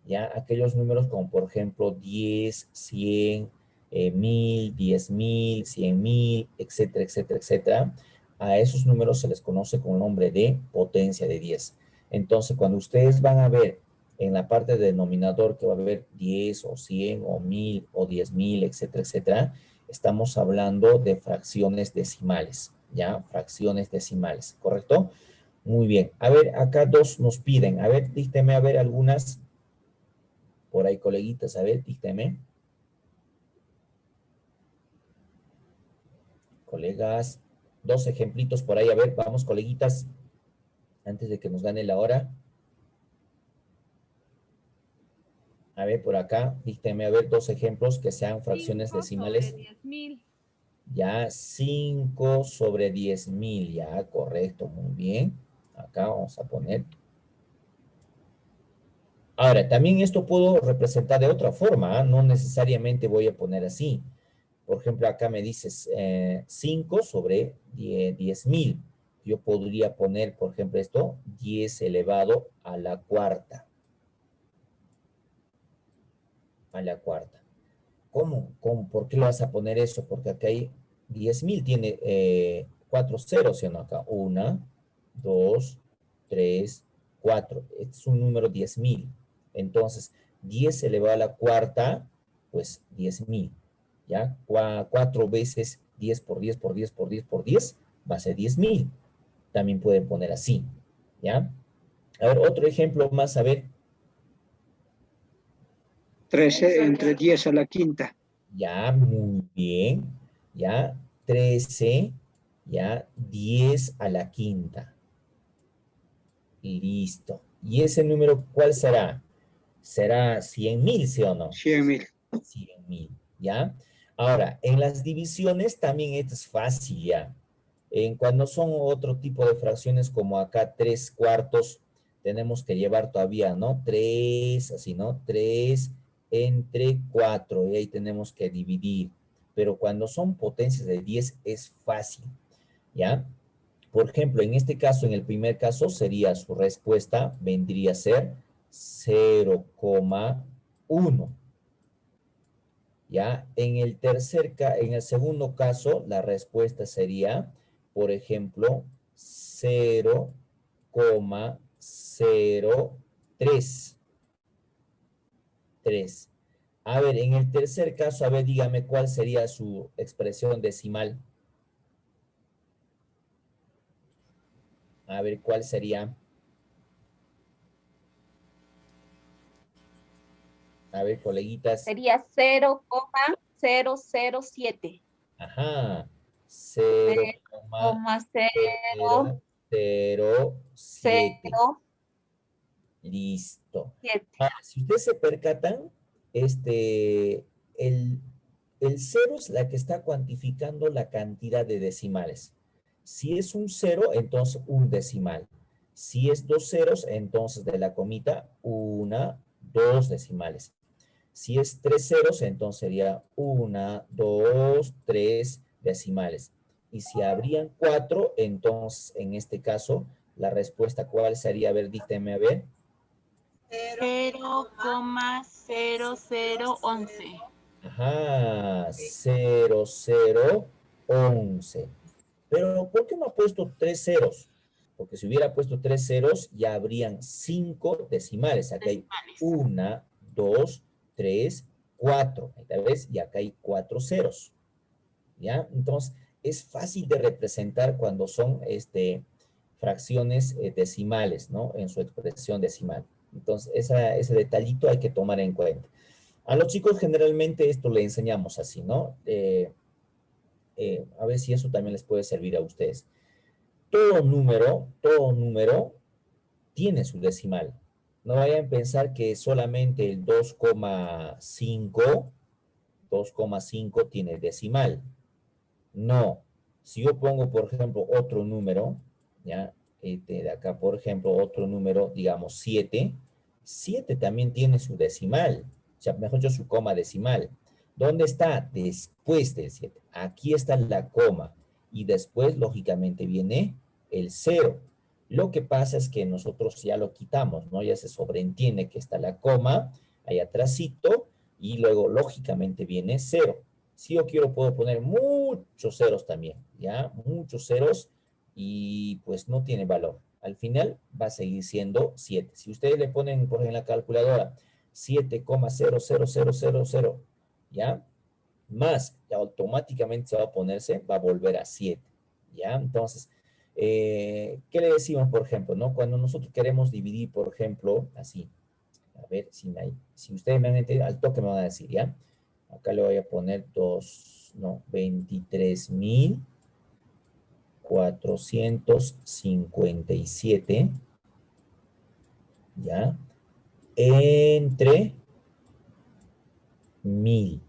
Speaker 1: ¿Ya? Aquellos números como por ejemplo 10, 100, 1000, 10.000, 100.000, etcétera, etcétera, etcétera. A esos números se les conoce con el nombre de potencia de 10. Entonces, cuando ustedes van a ver en la parte de denominador que va a haber 10 o 100 o 1000 o 10.000, etcétera, etcétera, estamos hablando de fracciones decimales, ¿ya? Fracciones decimales, ¿correcto? Muy bien. A ver, acá dos nos piden. A ver, dígteme, a ver, algunas. Por ahí, coleguitas, a ver, dígteme. Colegas, dos ejemplitos por ahí. A ver, vamos, coleguitas, antes de que nos gane la hora. A ver, por acá, dígteme, a ver, dos ejemplos que sean fracciones
Speaker 7: 5
Speaker 1: decimales.
Speaker 7: sobre 10.000.
Speaker 1: Ya, 5 sobre 10.000. Ya, correcto, muy bien. Acá vamos a poner. Ahora, también esto puedo representar de otra forma, ¿eh? No necesariamente voy a poner así. Por ejemplo, acá me dices 5 sobre 10.000. Yo podría poner, por ejemplo, esto, 10 elevado a la cuarta. A la cuarta. ¿Cómo? ¿Por qué lo vas a poner eso? Porque acá hay 10.000, tiene 4 ceros, ¿sí o no? Acá 1, 2, 3, 4. Este es un número 10.000. Entonces, 10 elevado a la cuarta, pues 10.000. ¿Ya? 4 veces 10 por 10 por 10 por 10 por 10 va a ser 10.000. También pueden poner así. ¿Ya? A ver, otro ejemplo más, a ver.
Speaker 9: 13 entre 10 a la quinta.
Speaker 1: Ya, muy bien. Ya, 13, ya, 10 a la quinta. Listo. ¿Y ese número cuál será? ¿Será 100.000, sí o no?
Speaker 9: 100.000.
Speaker 1: 100.000, ¿ya? Ahora, en las divisiones también esto es fácil, ¿ya? Cuando son otro tipo de fracciones como acá 3 cuartos, tenemos que llevar todavía, ¿no? 3, así, ¿no? 3 entre 4, y ahí tenemos que dividir. Pero cuando son potencias de 10 es fácil, ¿ya? Por ejemplo, en este caso, en el primer caso, sería su respuesta, vendría a ser 0,1. ¿Ya? En el segundo caso, la respuesta sería, por ejemplo, 0,03. 3. A ver, en el tercer caso, a ver, dígame cuál sería su expresión decimal. A ver, ¿cuál sería? A ver, coleguitas.
Speaker 10: Sería 0,007.
Speaker 1: Ajá.
Speaker 10: 0,007.
Speaker 1: 0,007. Listo. Ahora, si ustedes se percatan, el, el cero es la que está cuantificando la cantidad de decimales. Si es un cero, entonces un decimal. Si es dos ceros, entonces de la comita, dos decimales. Si es tres ceros, entonces sería dos, tres decimales. Y si habrían cuatro, entonces en este caso, la respuesta, ¿cuál sería? A ver, dígame a ver.
Speaker 3: 0,0011.
Speaker 1: Ajá, 0011. Pero, ¿por qué no ha puesto tres ceros? Porque si hubiera puesto tres ceros, ya habrían 5 decimales. Acá hay 1, 2, 3, 4. Esta vez, y acá hay 4 ceros. ¿Ya? Entonces, es fácil de representar cuando son fracciones decimales, ¿no? En su expresión decimal. Entonces, ese detallito hay que tomar en cuenta. A los chicos generalmente esto le enseñamos así, ¿no? A ver si eso también les puede servir a ustedes. Todo número tiene su decimal. No vayan a pensar que solamente el 2,5 tiene decimal. No. Si yo pongo, por ejemplo, otro número, ¿ya? De acá, por ejemplo, otro número, digamos 7, 7 también tiene su decimal. O sea, mejor dicho, su coma decimal. ¿Dónde está? Después del 7. Aquí está la coma. Y después, lógicamente, viene el 0. Lo que pasa es que nosotros ya lo quitamos, ¿no? Ya se sobreentiende que está la coma ahí atrásito y luego, lógicamente, viene 0. Si yo quiero, puedo poner muchos ceros también, ¿ya? Muchos ceros y pues no tiene valor. Al final va a seguir siendo 7. Si ustedes le ponen, por ejemplo, en la calculadora 7,00000, ¿ya? Más, automáticamente se va a ponerse, va a volver a 7, ¿ya? Entonces, ¿qué le decimos, por ejemplo, no? Cuando nosotros queremos dividir, por ejemplo, así, a ver si ustedes me han entendido, al toque me van a decir, ¿ya? Acá le voy a poner 23,457, ¿ya? Entre 1000.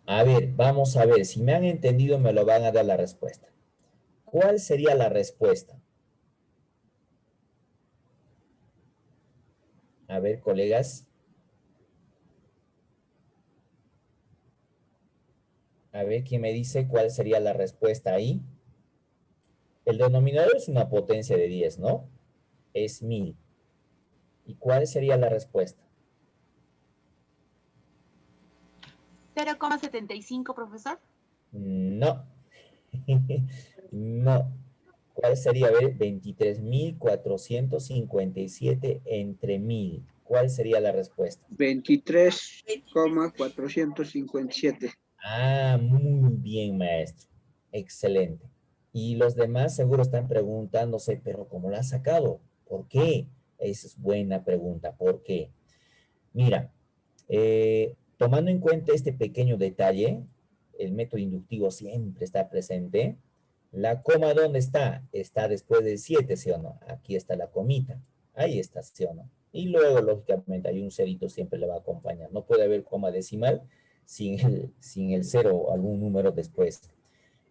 Speaker 1: A ver, vamos a ver, si me han entendido me lo van a dar la respuesta. ¿Cuál sería la respuesta? A ver, colegas. A ver, ¿quién me dice cuál sería la respuesta ahí? El denominador es una potencia de 10, ¿no? Es 1000. ¿Y cuál sería la respuesta?
Speaker 3: 0,75, profesor.
Speaker 1: No. No. ¿Cuál sería? A ver, 23,457 entre 1000. ¿Cuál sería la respuesta?
Speaker 9: 23,457.
Speaker 1: Ah, muy bien, maestro. Excelente. Y los demás seguro están preguntándose, pero ¿cómo la has sacado? ¿Por qué? Esa es buena pregunta. ¿Por qué? Mira, tomando en cuenta este pequeño detalle, el método inductivo siempre está presente. ¿La coma dónde está? Está después del 7, ¿sí o no? Aquí está la comita. Ahí está, ¿sí o no? Y luego, lógicamente, hay un cerito siempre le va a acompañar. No puede haber coma decimal sin el cero o algún número después.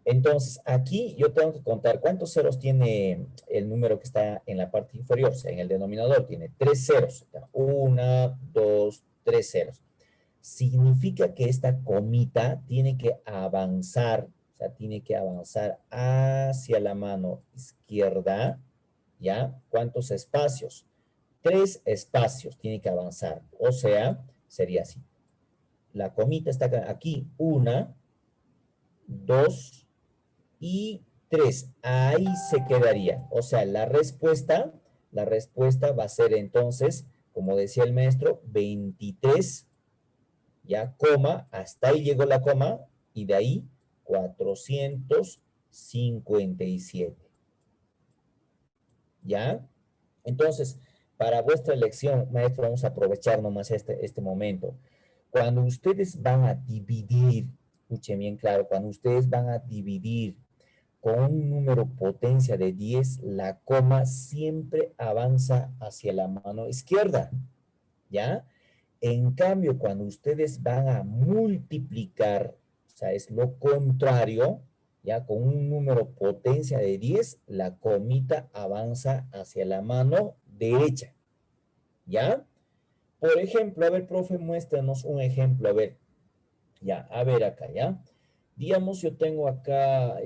Speaker 1: Entonces, aquí yo tengo que contar cuántos ceros tiene el número que está en la parte inferior, o sea, en el denominador tiene 3 ceros. 1, 2, 3 ceros. Significa que esta comita tiene que avanzar, o sea, tiene que avanzar hacia la mano izquierda, ¿ya? ¿Cuántos espacios? 3 espacios tiene que avanzar, o sea, sería así. La comita está aquí, 1, 2 y 3. Ahí se quedaría. O sea, la respuesta va a ser entonces, como decía el maestro, 23, ya, coma, hasta ahí llegó la coma, y de ahí 457. ¿Ya? Entonces, para vuestra elección, maestro, vamos a aprovechar nomás este momento. Cuando ustedes van a dividir, escuchen bien claro, cuando ustedes van a dividir con un número potencia de 10, la coma siempre avanza hacia la mano izquierda, ¿ya? En cambio, cuando ustedes van a multiplicar, o sea, es lo contrario, ¿ya? Con un número potencia de 10, la comita avanza hacia la mano derecha, ¿ya? Por ejemplo, a ver, profe, muéstranos un ejemplo, a ver, ya, a ver acá, ¿ya? Digamos, yo tengo acá,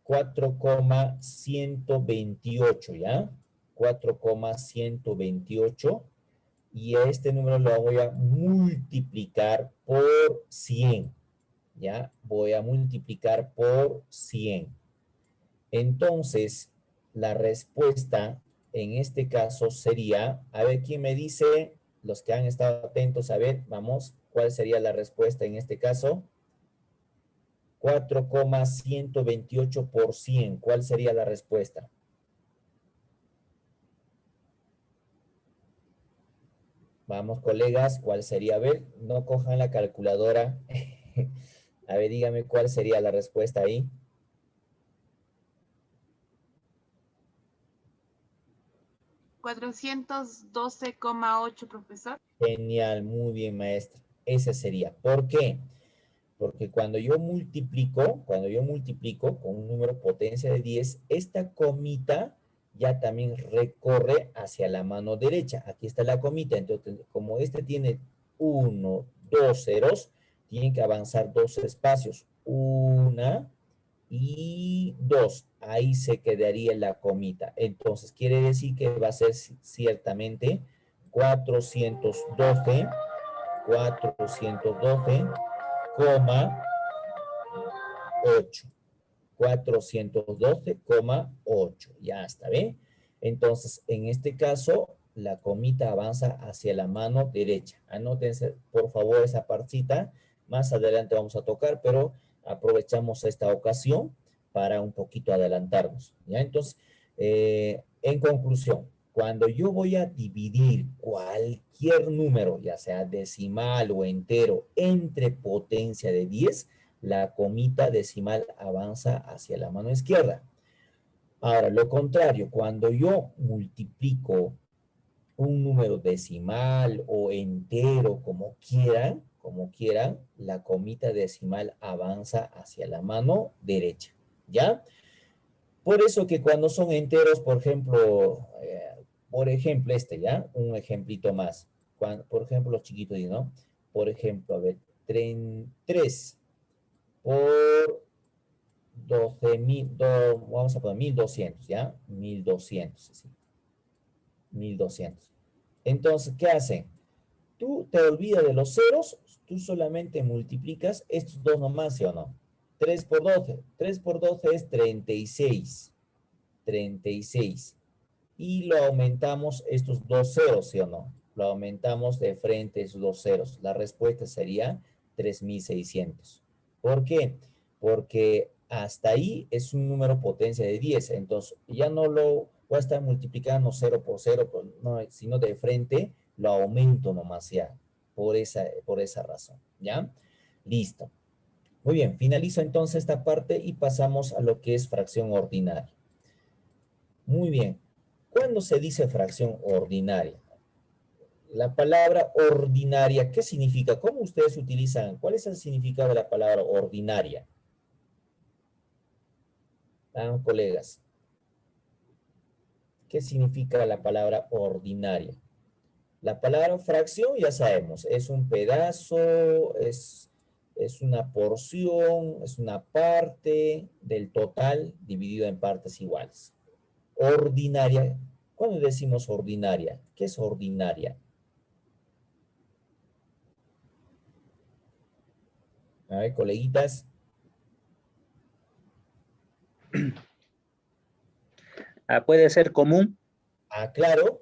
Speaker 1: 4,128, ¿ya? 4,128, y a este número lo voy a multiplicar por 100, ¿ya? Voy a multiplicar por 100. Entonces, la respuesta en este caso sería, a ver, ¿quién me dice? Los que han estado atentos, a ver, vamos, ¿cuál sería la respuesta en este caso? 4,128 por 100. ¿Cuál sería la respuesta? Vamos, colegas, ¿cuál sería? A ver, no cojan la calculadora. A ver, dígame cuál sería la respuesta ahí.
Speaker 3: $412,8, profesor.
Speaker 1: Genial, muy bien, maestra. Ese sería. ¿Por qué? Porque cuando yo multiplico con un número potencia de 10, esta comita ya también recorre hacia la mano derecha. Aquí está la comita. Entonces, como este tiene 1, 2 ceros, tienen que avanzar 2 espacios. 1 y 2. Ahí se quedaría la comita. Entonces, quiere decir que va a ser ciertamente 412, 412,8. 412,8. Ya está, ¿ve? Entonces, en este caso, la comita avanza hacia la mano derecha. Anótense, por favor, esa partita. Más adelante vamos a tocar, pero aprovechamos esta ocasión para un poquito adelantarnos. ¿Ya? Entonces, en conclusión, cuando yo voy a dividir cualquier número, ya sea decimal o entero, entre potencia de 10, la comita decimal avanza hacia la mano izquierda. Ahora, lo contrario, cuando yo multiplico un número decimal o entero, como quieran, la comita decimal avanza hacia la mano derecha, ¿ya? Por eso que cuando son enteros, por ejemplo, ¿ya? Un ejemplito más. Por ejemplo, los chiquitos, ¿no? Por ejemplo, a ver, 3 por 12,000, vamos a poner 1,200, ¿ya? 1,200, sí. 1,200. Entonces, ¿qué hacen? Tú te olvidas de los ceros, tú solamente multiplicas estos dos nomás, ¿sí o no? 3 por 12. 3 por 12 es 36. 36. Y lo aumentamos estos dos ceros, ¿sí o no? Lo aumentamos de frente esos dos ceros. La respuesta sería 3,600. ¿Por qué? Porque hasta ahí es un número potencia de 10. Entonces, ya no lo voy a estar multiplicando 0 por 0, no, sino de frente lo aumento nomás ya. Por esa razón. ¿Ya? Listo. Muy bien, finalizo entonces esta parte y pasamos a lo que es fracción ordinaria. Muy bien. ¿Cuándo se dice fracción ordinaria? La palabra ordinaria, ¿qué significa? ¿Cómo ustedes utilizan? ¿Cuál es el significado de la palabra ordinaria? Ah, colegas, ¿qué significa la palabra ordinaria? La palabra fracción, ya sabemos, es un pedazo, es una porción, es una parte del total dividido en partes iguales. Ordinaria, ¿cuándo decimos ordinaria? ¿Qué es ordinaria? A ver, coleguitas.
Speaker 9: Puede ser común.
Speaker 1: Ah, claro,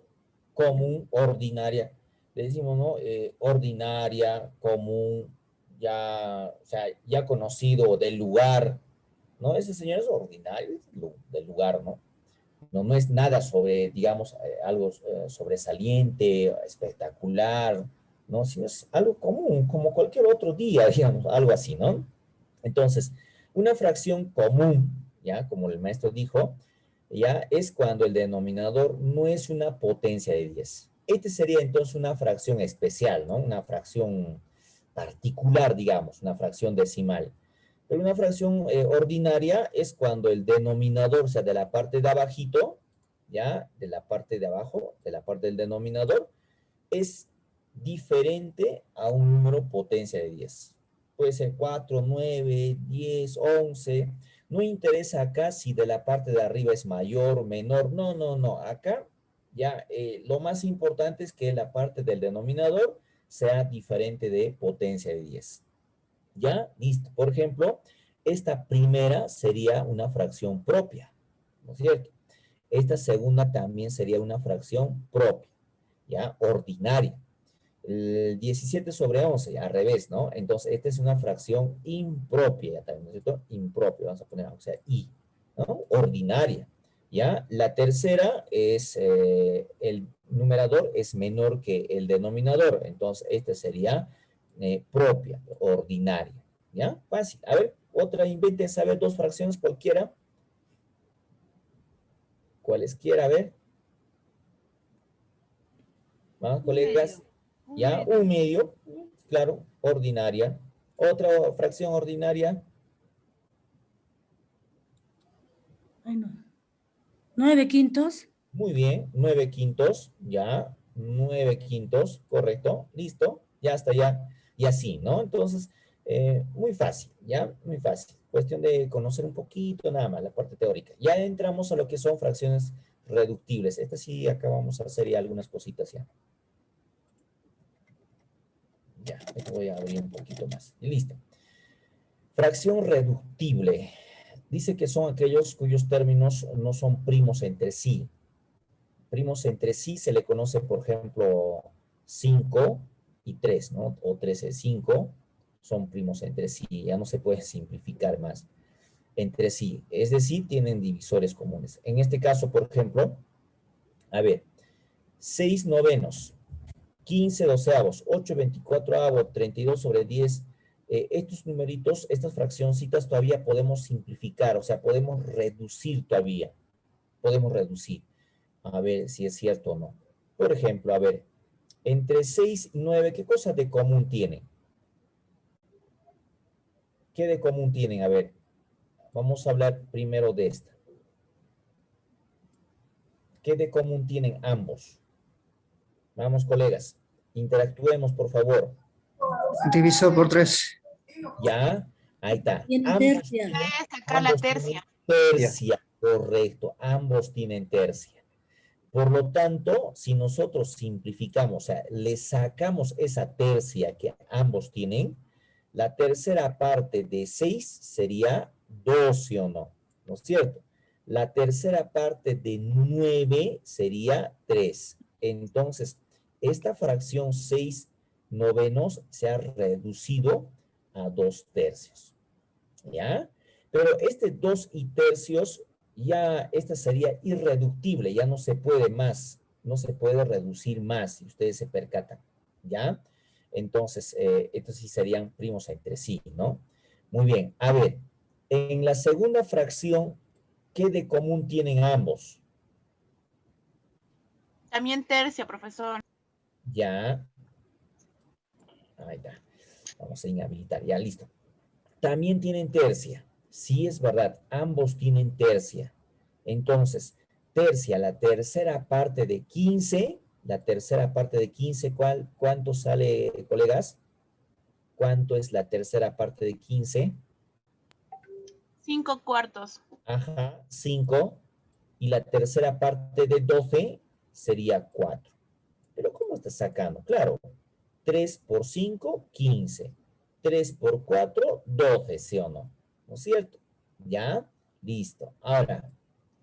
Speaker 1: común, ordinaria. Le decimos, ¿no? Ordinaria, común, ya, o sea, ya conocido del lugar, ¿no? Ese señor es ordinario del lugar, ¿no? No es nada sobre, digamos, algo sobresaliente, espectacular, ¿no? Sino es algo común, como cualquier otro día, digamos, algo así, ¿no? Entonces, una fracción común, ¿ya? Como el maestro dijo, ya es cuando el denominador no es una potencia de 10. Este sería entonces una fracción especial, ¿no? Una fracción particular, digamos, una fracción decimal. Pero una fracción ordinaria es cuando el denominador, o sea, de la parte de abajito, ¿ya? De la parte de abajo, de la parte del denominador, es diferente a un número potencia de 10. Puede ser 4, 9, 10, 11. No interesa acá si de la parte de arriba es mayor o menor. No, no, no. Acá ya lo más importante es que la parte del denominador sea diferente de potencia de 10. ¿Ya? Listo. Por ejemplo, esta primera sería una fracción propia, ¿no es cierto? Esta segunda también sería una fracción propia, ¿ya? Ordinaria. El 17 sobre 11, al revés, ¿no? Entonces, esta es una fracción impropia, también, ¿no es cierto? Impropia, vamos a poner, o sea, I, ¿no? Ordinaria, ¿ya? La tercera es, el numerador es menor que el denominador, entonces, esta sería propia, ordinaria, ¿ya? Fácil. A ver, otra, inventen saber dos fracciones cualquiera. Cualesquiera, a ver. ¿Más, colegas? ¿Ya? Un medio, claro, ordinaria. Otra fracción ordinaria.
Speaker 8: Ay, no. 9/5.
Speaker 1: Muy bien, 9/5, ya, 9/5, correcto, listo, ya está, ya, y así, ¿no? Entonces, muy fácil, ¿ya? Muy fácil. Cuestión de conocer un poquito nada más la parte teórica. Ya entramos a lo que son fracciones reductibles. Esta sí acabamos de hacer ya algunas cositas ya. Ya, voy a abrir un poquito más. Y listo. Fracción reductible. Dice que son aquellos cuyos términos no son primos entre sí. Primos entre sí se le conoce, por ejemplo, 5 y 3, ¿no? O 13, 5 son primos entre sí. Ya no se puede simplificar más entre sí. Es decir, tienen divisores comunes. En este caso, por ejemplo, a ver, 6 novenos, 15 doceavos, 8 24avos, 32 sobre 10. Estos numeritos, estas fraccioncitas todavía podemos simplificar, o sea, podemos reducir todavía. Podemos reducir. A ver si es cierto o no. Por ejemplo, a ver, entre 6 y 9, ¿qué cosas de común tienen? ¿Qué de común tienen? A ver, vamos a hablar primero de esta. ¿Qué de común tienen ambos? Vamos, colegas, interactuemos, por favor.
Speaker 9: Divisor por 3.
Speaker 1: ¿Ya? Ahí está.
Speaker 8: Tienen
Speaker 1: Ambos
Speaker 8: tercia.
Speaker 1: tienen,
Speaker 3: Acá la
Speaker 1: ambos tienen
Speaker 3: tercia.
Speaker 1: tercia, correcto. Ambos tienen tercia. Por lo tanto, si nosotros simplificamos, o sea, le sacamos esa tercia que ambos tienen, la tercera parte de 6 sería 12 o no, ¿no es cierto? La tercera parte de 9 sería 3. Entonces, esta fracción 6 novenos se ha reducido a 2 tercios, ¿ya? Pero este 2 y tercios, ya esta sería irreductible, ya no se puede más, no se puede reducir más, si ustedes se percatan, ¿ya? Entonces, estos sí serían primos entre sí, ¿no? Muy bien, a ver, en la segunda fracción, ¿qué de común tienen ambos?
Speaker 3: También tercia, profesor.
Speaker 1: Ya. Ahí está. Vamos a inhabilitar. Ya, listo. También tienen tercia. Sí, es verdad. Ambos tienen tercia. Entonces, tercia, la tercera parte de 15. La tercera parte de 15, ¿cuánto sale, colegas? ¿Cuánto es la tercera parte de 15?
Speaker 3: 5 cuartos.
Speaker 1: Ajá, 5. Y la tercera parte de 12 sería 4. Pero ¿cómo estás sacando? Claro, 3 por 5, 15. 3 por 4, 12, ¿sí o no? ¿No es cierto? ¿Ya? Listo. Ahora,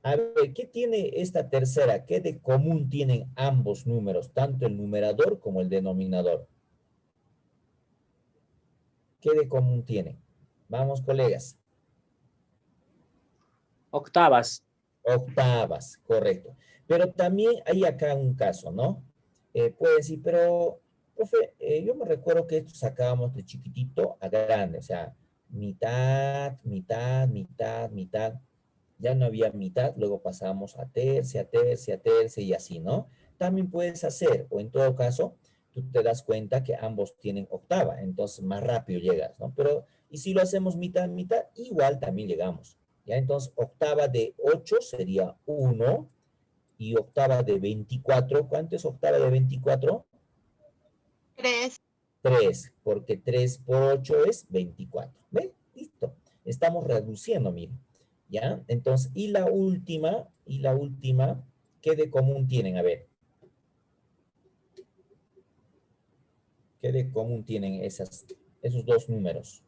Speaker 1: a ver, ¿qué tiene esta tercera? ¿Qué de común tienen ambos números, tanto el numerador como el denominador? ¿Qué de común tienen? Vamos, colegas.
Speaker 9: Octavas.
Speaker 1: Octavas, correcto. Pero también hay acá un caso, ¿no? Puede decir, pero, profe, yo me recuerdo que esto sacábamos de chiquitito a grande, o sea, mitad, mitad, mitad, mitad. Ya no había mitad, luego pasamos a tercia, tercia, tercia y así, ¿no? También puedes hacer, o en todo caso, tú te das cuenta que ambos tienen octava, entonces más rápido llegas, ¿no? Pero, y si lo hacemos mitad, mitad, igual también llegamos. ¿Ya? Entonces, octava de 8 sería 1 y octava de 24, ¿cuánto es octava de 24?
Speaker 3: 3.
Speaker 1: 3, porque 3 por 8 es 24. ¿Ve? Listo. Estamos reduciendo, miren. ¿Ya? Entonces, y la última, ¿qué de común tienen? A ver. ¿Qué de común tienen esos dos números?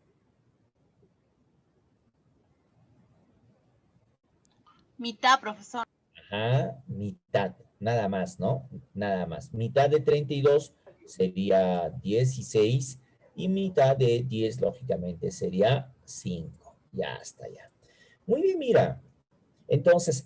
Speaker 3: Mitad, profesor.
Speaker 1: Ajá, mitad, nada más, ¿no? Nada más. Mitad de 32 sería 16 y mitad de 10, lógicamente, sería 5. Ya está, ya. Muy bien, mira. Entonces,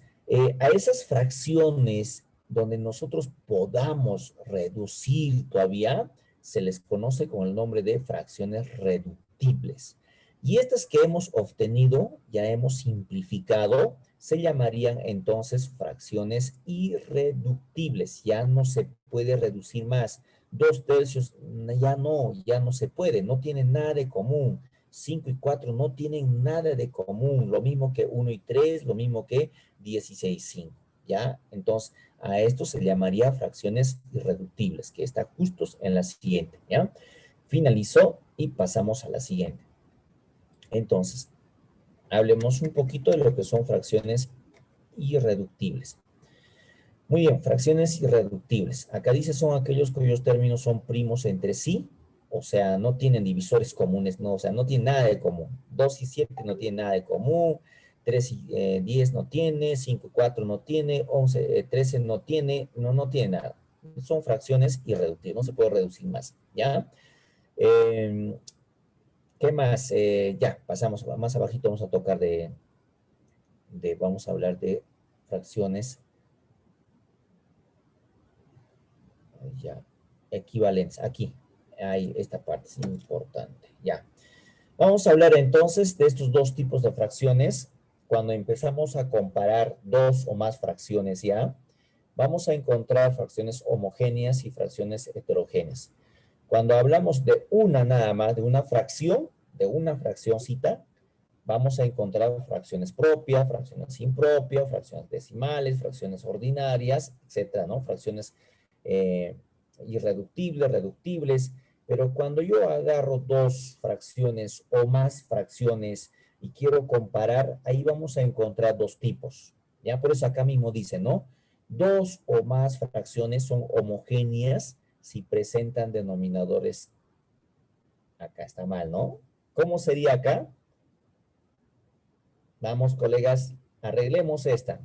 Speaker 1: a esas fracciones donde nosotros podamos reducir todavía, se les conoce con el nombre de fracciones reductibles. Y estas que hemos obtenido, ya hemos simplificado, se llamarían entonces fracciones irreductibles. Ya no se puede reducir más. 2/3 ya no se puede, no tienen nada de común. 5 y 4 no tienen nada de común, lo mismo que 1 y 3, lo mismo que 16 y 5, ¿ya? Entonces, a esto se llamaría fracciones irreductibles, que está justo en la siguiente, ¿ya? Finalizó y pasamos a la siguiente. Entonces, hablemos un poquito de lo que son fracciones irreductibles. Muy bien, fracciones irreductibles. Acá dice son aquellos cuyos términos son primos entre sí, o sea, no tienen divisores comunes, no, o sea, no tienen nada de común. 2 y 7 no tienen nada de común, 3 y 10 no tiene, 5 y 4 no tiene, 11, 13 no tiene, no tiene nada. Son fracciones irreductibles, no se puede reducir más, ¿ya? ¿Qué más? Ya, pasamos más abajito, vamos a tocar vamos a hablar de fracciones ya, equivalentes, aquí. Ahí, esta parte es importante, ya. Vamos a hablar entonces de estos dos tipos de fracciones. Cuando empezamos a comparar dos o más fracciones ya, vamos a encontrar fracciones homogéneas y fracciones heterogéneas. Cuando hablamos de una nada más, de una fracción, de una fraccioncita, vamos a encontrar fracciones propias, fracciones impropias, fracciones decimales, fracciones ordinarias, etcétera, ¿no? Fracciones irreductibles, reductibles. Pero cuando yo agarro dos fracciones o más fracciones y quiero comparar, ahí vamos a encontrar dos tipos. Ya por eso acá mismo dice, ¿no? Dos o más fracciones son homogéneas si presentan denominadores. Acá está mal, ¿no? ¿Cómo sería acá? Vamos, colegas, arreglemos esta.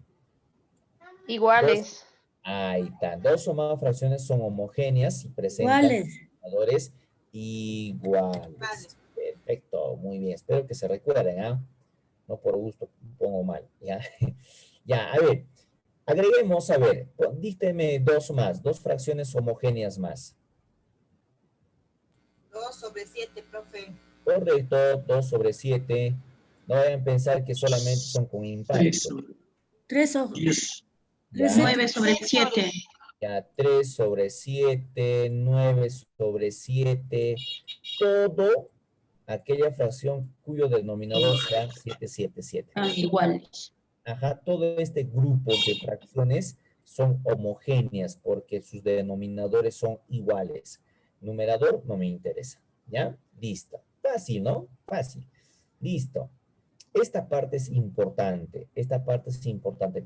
Speaker 7: Iguales.
Speaker 1: Ahí está. Dos o más fracciones son homogéneas y presentan denominadores iguales. Perfecto, muy bien. Espero que se recuerden, ¿ah? No por gusto pongo mal, ¿ya? Ya, a ver. Agreguemos, a ver, dícteme dos fracciones homogéneas más.
Speaker 6: 2/7, profe.
Speaker 1: Correcto, 2/7. No vayan a pensar que solamente son con impares.
Speaker 8: 3
Speaker 1: Ya.
Speaker 5: 9/7.
Speaker 1: Ya 3 sobre 7, 9 sobre 7, todo aquella fracción cuyo denominador sea 777.
Speaker 5: Iguales.
Speaker 1: Ajá, todo este grupo de fracciones son homogéneas porque sus denominadores son iguales. Numerador no me interesa, ¿ya? Listo. Fácil, ¿no? Fácil. Listo. Esta parte es importante,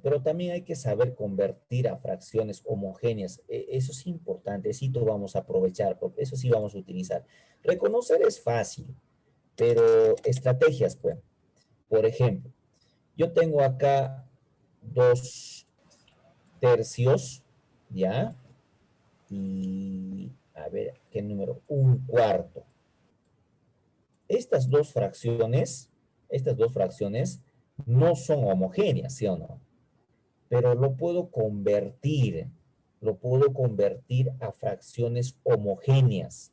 Speaker 1: pero también hay que saber convertir a fracciones homogéneas. Eso es importante, sí lo vamos a aprovechar, porque eso sí vamos a utilizar. Reconocer es fácil, pero estrategias, pues. Por ejemplo, yo tengo acá 2 tercios, ¿ya? Y, a ver, ¿qué número? 1/4. Estas dos fracciones no son homogéneas, ¿sí o no? Pero lo puedo convertir a fracciones homogéneas.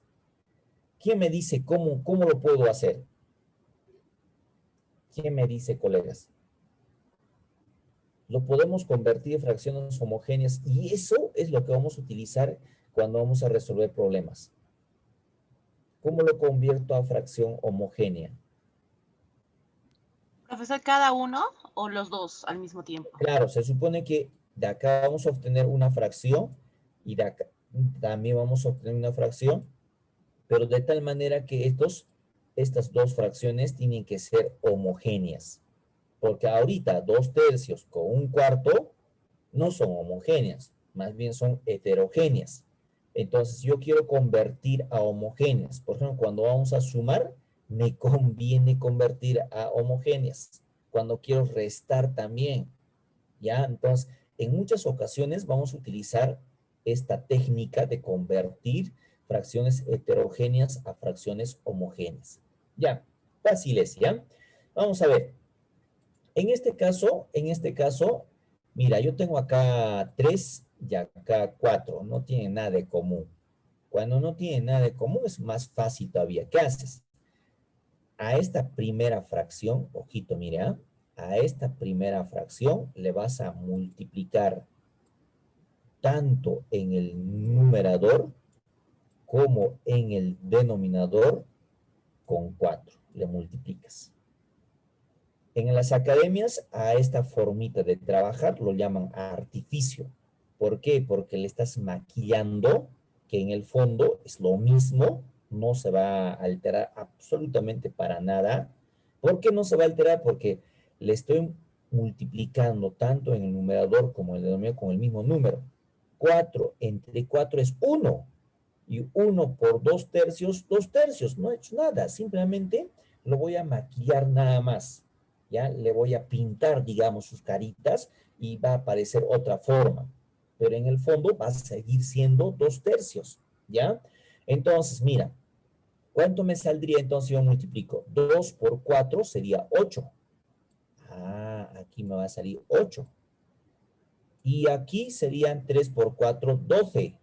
Speaker 1: ¿Quién me dice cómo lo puedo hacer? ¿Quién me dice, colegas? Lo podemos convertir en fracciones homogéneas y eso es lo que vamos a utilizar cuando vamos a resolver problemas. ¿Cómo lo convierto a fracción homogénea?
Speaker 3: Profesor, ¿cada uno o los dos al mismo tiempo?
Speaker 1: Claro, se supone que de acá vamos a obtener una fracción y de acá también vamos a obtener una fracción, pero de tal manera que estas dos fracciones tienen que ser homogéneas. Porque ahorita 2 tercios con 1/4 no son homogéneas, más bien son heterogéneas. Entonces yo quiero convertir a homogéneas. Por ejemplo, cuando vamos a sumar, me conviene convertir a homogéneas. Cuando quiero restar también, ¿ya? Entonces, en muchas ocasiones vamos a utilizar esta técnica de convertir fracciones heterogéneas a fracciones homogéneas. Ya, fáciles, ¿ya? Vamos a ver. En este caso, mira, yo tengo acá 3 y acá 4, no tienen nada de común. Cuando no tienen nada de común es más fácil todavía. ¿Qué haces? A esta primera fracción, ojito, mira, a esta primera fracción le vas a multiplicar tanto en el numerador como en el denominador con 4. Le multiplicas. En las academias a esta formita de trabajar lo llaman artificio. ¿Por qué? Porque le estás maquillando que en el fondo es lo mismo, no se va a alterar absolutamente para nada. ¿Por qué no se va a alterar? Porque le estoy multiplicando tanto en el numerador como en el denominador con el mismo número. 4 entre 4 es 1. Y 1 por 2 tercios, 2 tercios. No he hecho nada, simplemente lo voy a maquillar nada más. ¿Ya? Le voy a pintar, digamos, sus caritas y va a aparecer otra forma. Pero en el fondo va a seguir siendo 2 tercios, ¿ya? Entonces, mira, ¿cuánto me saldría entonces si yo multiplico? 2 por 4 sería 8. Ah, aquí me va a salir 8. Y aquí serían 3 por 4, 12.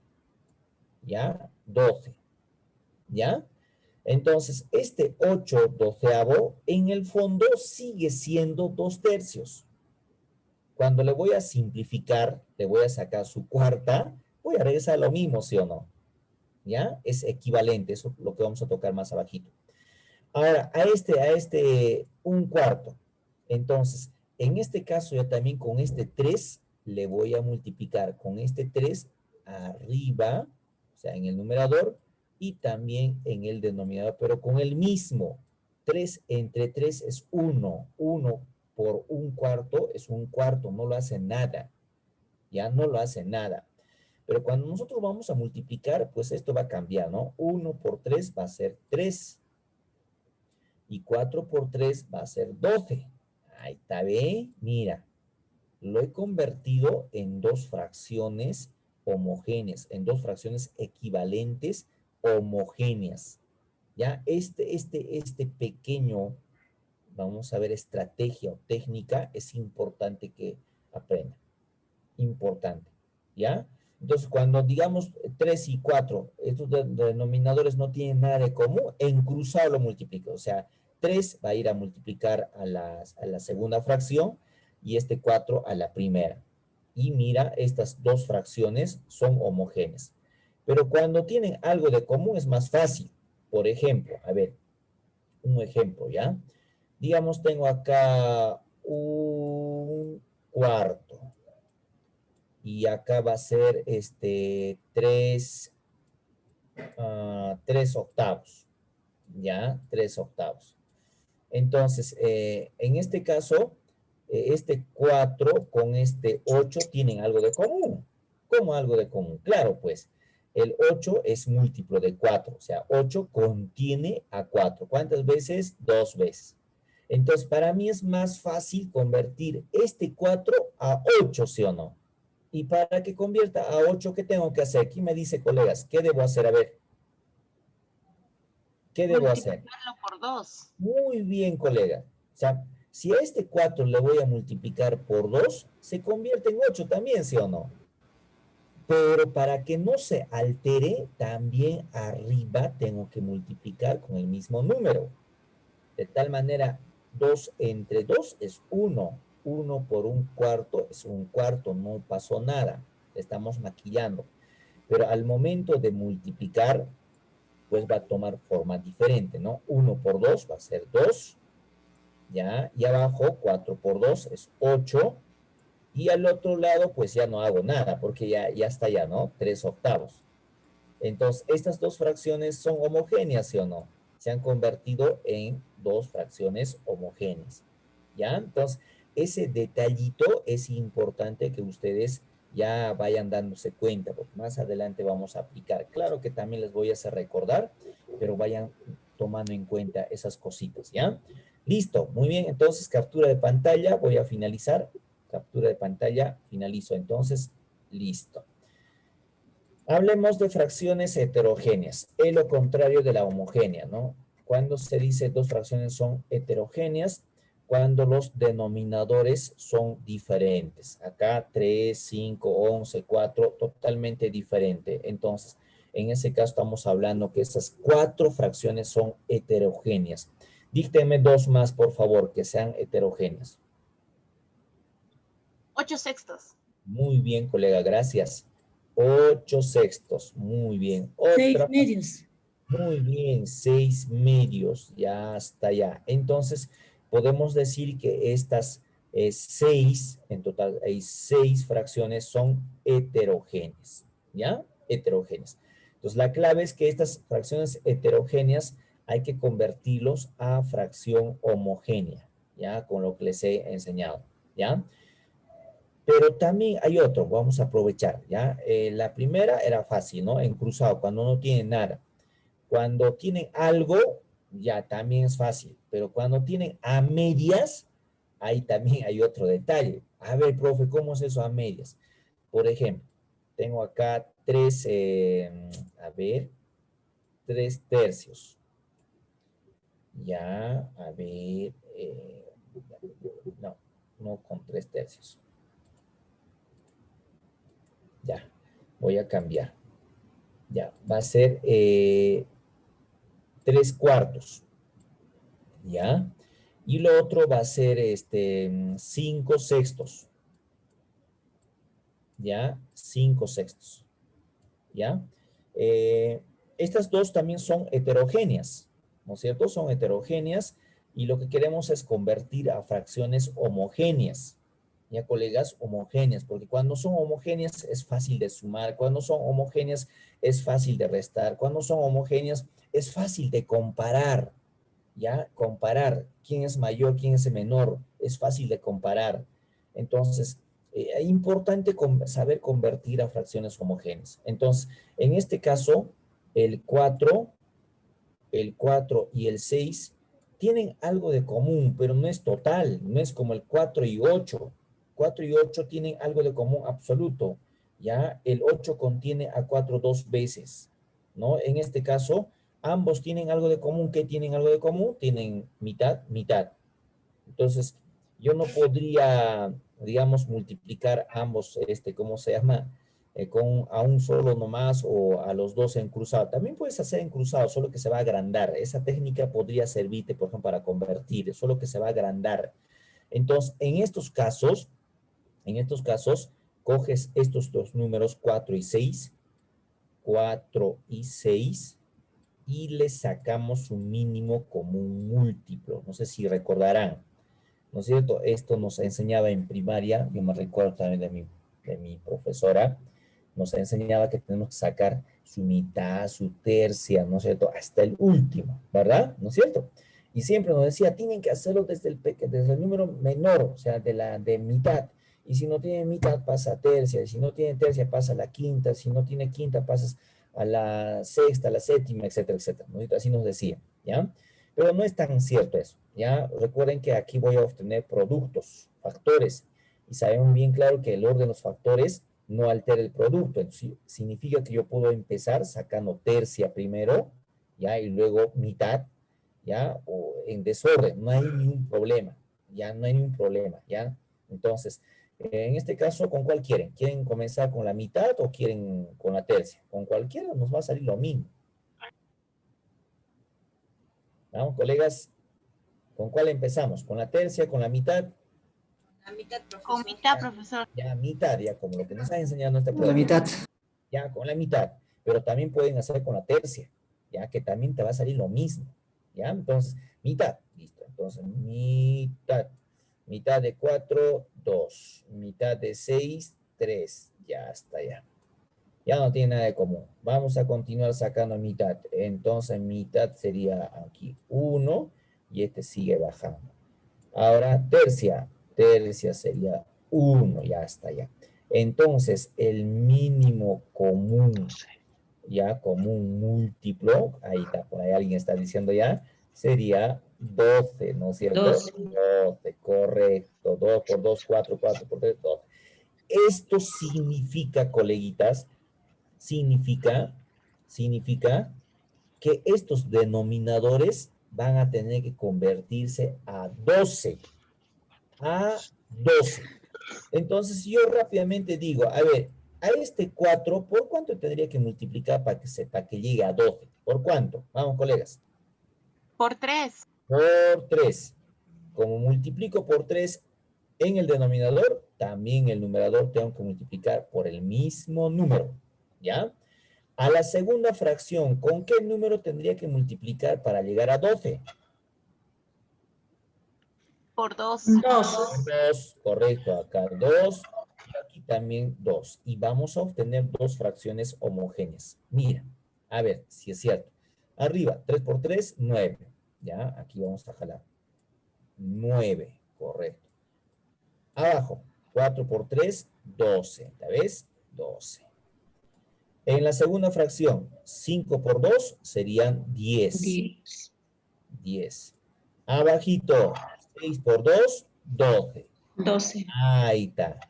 Speaker 1: ¿Ya? 12. ¿Ya? Entonces, este 8 doceavo en el fondo sigue siendo 2 tercios. Cuando le voy a simplificar, le voy a sacar su cuarta, voy a regresar a lo mismo, ¿sí o no? ¿Ya? Es equivalente, eso es lo que vamos a tocar más abajito. Ahora, a este 1/4. Entonces, en este caso yo también con este 3 le voy a multiplicar con este 3 arriba, o sea, en el numerador, y también en el denominador, pero con el mismo. 3 entre 3 es 1. 1 por 1/4 es 1/4, no lo hace nada. Ya no lo hace nada. Pero cuando nosotros vamos a multiplicar, pues esto va a cambiar, ¿no? 1 por 3 va a ser 3. Y 4 por 3 va a ser 12. Ahí está, ¿ve? Mira, lo he convertido en dos fracciones homogéneas, en dos fracciones equivalentes homogéneas. Ya, este pequeño, vamos a ver, estrategia o técnica es importante que aprenda. Importante, ¿ya? Entonces, cuando digamos 3 y 4, estos denominadores no tienen nada de común, en cruzado lo multiplico. O sea, 3 va a ir a multiplicar a la segunda fracción y este 4 a la primera. Y mira, estas dos fracciones son homogéneas. Pero cuando tienen algo de común es más fácil. Por ejemplo, a ver, un ejemplo, ¿ya? Digamos, tengo acá un cuarto. Y acá va a ser 3 octavos. ¿Ya? 3 octavos. Entonces, en este caso, este 4 con este 8 tienen algo de común. ¿Cómo algo de común? Claro, pues, el 8 es múltiplo de 4, o sea, 8 contiene a 4. ¿Cuántas veces? 2 veces. Entonces, para mí es más fácil convertir este 4 a 8, ¿sí o no? Y para que convierta a 8, ¿qué tengo que hacer? Aquí me dice, colegas, ¿qué debo hacer? A ver. ¿Qué debo hacer?
Speaker 3: Multiplicarlo por 2.
Speaker 1: Muy bien, colega. O sea, si a este 4 le voy a multiplicar por 2, se convierte en 8 también, ¿sí o no? Pero para que no se altere, también arriba tengo que multiplicar con el mismo número. De tal manera, 2 entre 2 es 1. 1 por un cuarto es un cuarto, no pasó nada. Estamos maquillando. Pero al momento de multiplicar, pues va a tomar forma diferente, ¿no? 1 por 2 va a ser 2, ¿ya? Y abajo, 4 por 2 es 8. Y al otro lado, pues ya no hago nada, porque ya está ya, ¿no? 3 octavos. Entonces, estas dos fracciones son homogéneas, ¿sí o no? Se han convertido en dos fracciones homogéneas, ¿ya? Entonces, ese detallito es importante que ustedes ya vayan dándose cuenta, porque más adelante vamos a aplicar. Claro que también les voy a hacer recordar, pero vayan tomando en cuenta esas cositas, ¿ya? Listo, muy bien, entonces captura de pantalla, voy a finalizar. Captura de pantalla, finalizo entonces, listo. Hablemos de fracciones heterogéneas, es lo contrario de la homogénea, ¿no? Cuando se dice dos fracciones son heterogéneas, cuando los denominadores son diferentes. Acá 3, 5, 11, 4, totalmente diferente. Entonces, en ese caso estamos hablando que esas 4 fracciones son heterogéneas. Díctenme 2 más, por favor, que sean heterogéneas.
Speaker 3: 8 sextos.
Speaker 1: Muy bien, colega, gracias. 8 sextos, muy bien.
Speaker 8: 6 medios.
Speaker 1: Muy bien, 6 medios, ya está ya. Entonces, podemos decir que estas 6, en total hay 6 fracciones, son heterogéneas, ¿ya? Heterogéneas. Entonces, la clave es que estas fracciones heterogéneas hay que convertirlos a fracción homogénea, ¿ya? Con lo que les he enseñado, ¿ya? Pero también hay otro, vamos a aprovechar, ¿ya? La primera era fácil, ¿no? En cruzado, cuando no tiene nada. Cuando tienen algo, ya también es fácil. Pero cuando tienen a medias, ahí también hay otro detalle. A ver, profe, ¿cómo es eso a medias? Por ejemplo, tengo acá 3 tercios. Ya, a ver, no con 3 tercios. Ya, voy a cambiar. Ya, va a ser 3 cuartos. ¿Ya? Y lo otro va a ser 5 sextos. ¿Ya? 5 sextos. ¿Ya? Estas dos también son heterogéneas, ¿no es cierto? Son heterogéneas y lo que queremos es convertir a fracciones homogéneas. Ya, colegas, homogéneas, porque cuando son homogéneas es fácil de sumar, cuando son homogéneas es fácil de restar, cuando son homogéneas es fácil de comparar, ¿ya? Comparar quién es mayor, quién es menor, es fácil de comparar. Entonces, es importante saber convertir a fracciones homogéneas. Entonces, en este caso, el 4 y el 6 tienen algo de común, pero no es total, no es como el 4 y 8. 4 y 8 tienen algo de común absoluto, ¿ya? El 8 contiene a 4 2 veces, ¿no? En este caso, ambos tienen algo de común. ¿Qué tienen algo de común? Tienen mitad, mitad. Entonces, yo no podría, digamos, multiplicar ambos, ¿cómo se llama? A un solo nomás o a los dos en cruzado. También puedes hacer en cruzado, solo que se va a agrandar. Esa técnica podría servirte, por ejemplo, para convertir, solo que se va a agrandar. Entonces, en estos casos, coges estos dos números, 4 y 6, 4 y 6, y le sacamos un mínimo común múltiplo. No sé si recordarán, ¿no es cierto? Esto nos enseñaba en primaria, yo me recuerdo también de mi profesora, nos enseñaba que tenemos que sacar su mitad, su tercia, ¿no es cierto? Hasta el último, ¿verdad? ¿No es cierto? Y siempre nos decía, tienen que hacerlo desde el número menor, o sea, de mitad. Y si no tiene mitad, pasa a tercia. Y si no tiene tercia, pasa a la quinta. Si no tiene quinta, pasas a la sexta, a la séptima, etcétera, etcétera. ¿No? Así nos decía, ¿ya? Pero no es tan cierto eso, ¿ya? Recuerden que aquí voy a obtener productos, factores. Y sabemos bien claro que el orden de los factores no altera el producto. Entonces, significa que yo puedo empezar sacando tercia primero, ¿ya? Y luego mitad, ¿ya? O en desorden, no hay ningún problema, ¿ya? No hay ningún problema, ¿ya? Entonces, en este caso, ¿con cuál quieren? ¿Quieren comenzar con la mitad o quieren con la tercia? Con cualquiera nos va a salir lo mismo. ¿Vamos, colegas? ¿Con cuál empezamos? ¿Con la tercia, con la mitad?
Speaker 6: La mitad, profesor.
Speaker 3: Con mitad, profesor.
Speaker 1: Ya, mitad, ya, como lo que nos está enseñando este
Speaker 9: La
Speaker 1: profesor.
Speaker 9: mitad.
Speaker 1: Ya, con la mitad. Pero también pueden hacer con la tercia, ya, que también te va a salir lo mismo. ¿Ya? Entonces, mitad. Listo. Entonces, mitad. Mitad de 4, 2. Mitad de 6, 3. Ya está, ya. Ya no tiene nada de común. Vamos a continuar sacando mitad. Entonces, mitad sería aquí 1 y este sigue bajando. Ahora, tercia. Tercia sería 1, ya está, ya. Entonces, el mínimo común, ya común múltiplo, ahí está, por ahí alguien está diciendo ya, sería 12, ¿no es cierto?
Speaker 5: 12.
Speaker 1: 12, correcto. 2 por 2, 4, 4 por 3, 12. Esto significa, coleguitas, significa que estos denominadores van a tener que convertirse a 12. A 12. Entonces, yo rápidamente digo, a ver, a este 4, ¿por cuánto tendría que multiplicar para que llegue a 12? ¿Por cuánto? Vamos, colegas.
Speaker 3: Por 3.
Speaker 1: Por 3. Como multiplico por 3 en el denominador, también el numerador tengo que multiplicar por el mismo número, ¿ya? A la segunda fracción, ¿con qué número tendría que multiplicar para llegar a 12?
Speaker 3: Por 2.
Speaker 5: 2.
Speaker 1: 2, correcto, acá 2, aquí también 2. Y vamos a obtener dos fracciones homogéneas. Mira, a ver si es cierto. Arriba, 3 por 3, 9. Ya, aquí vamos a jalar. 9, correcto. Abajo, 4 por 3, 12. ¿La ves? 12. En la segunda fracción, 5 por 2 serían 10.
Speaker 5: 10.
Speaker 1: 10. Abajito, 6 por 2, 12.
Speaker 5: 12.
Speaker 1: Ahí está.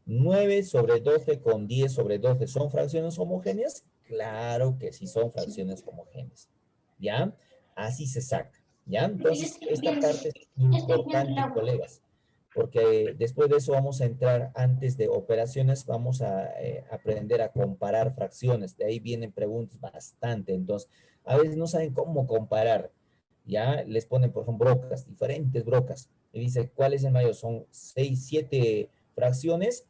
Speaker 1: 9 sobre 12 con 10 sobre 12, ¿son fracciones homogéneas? Claro que sí son fracciones homogéneas. ¿Ya? Así se saca. ¿Ya? Entonces, esta parte es importante, colegas, porque después de eso vamos a entrar, antes de operaciones, vamos a aprender a comparar fracciones. De ahí vienen preguntas bastante. Entonces, a veces no saben cómo comparar. ¿Ya? Les ponen, por ejemplo, brocas, diferentes brocas. Y dice, ¿cuál es el mayor? Son 6, 7 fracciones.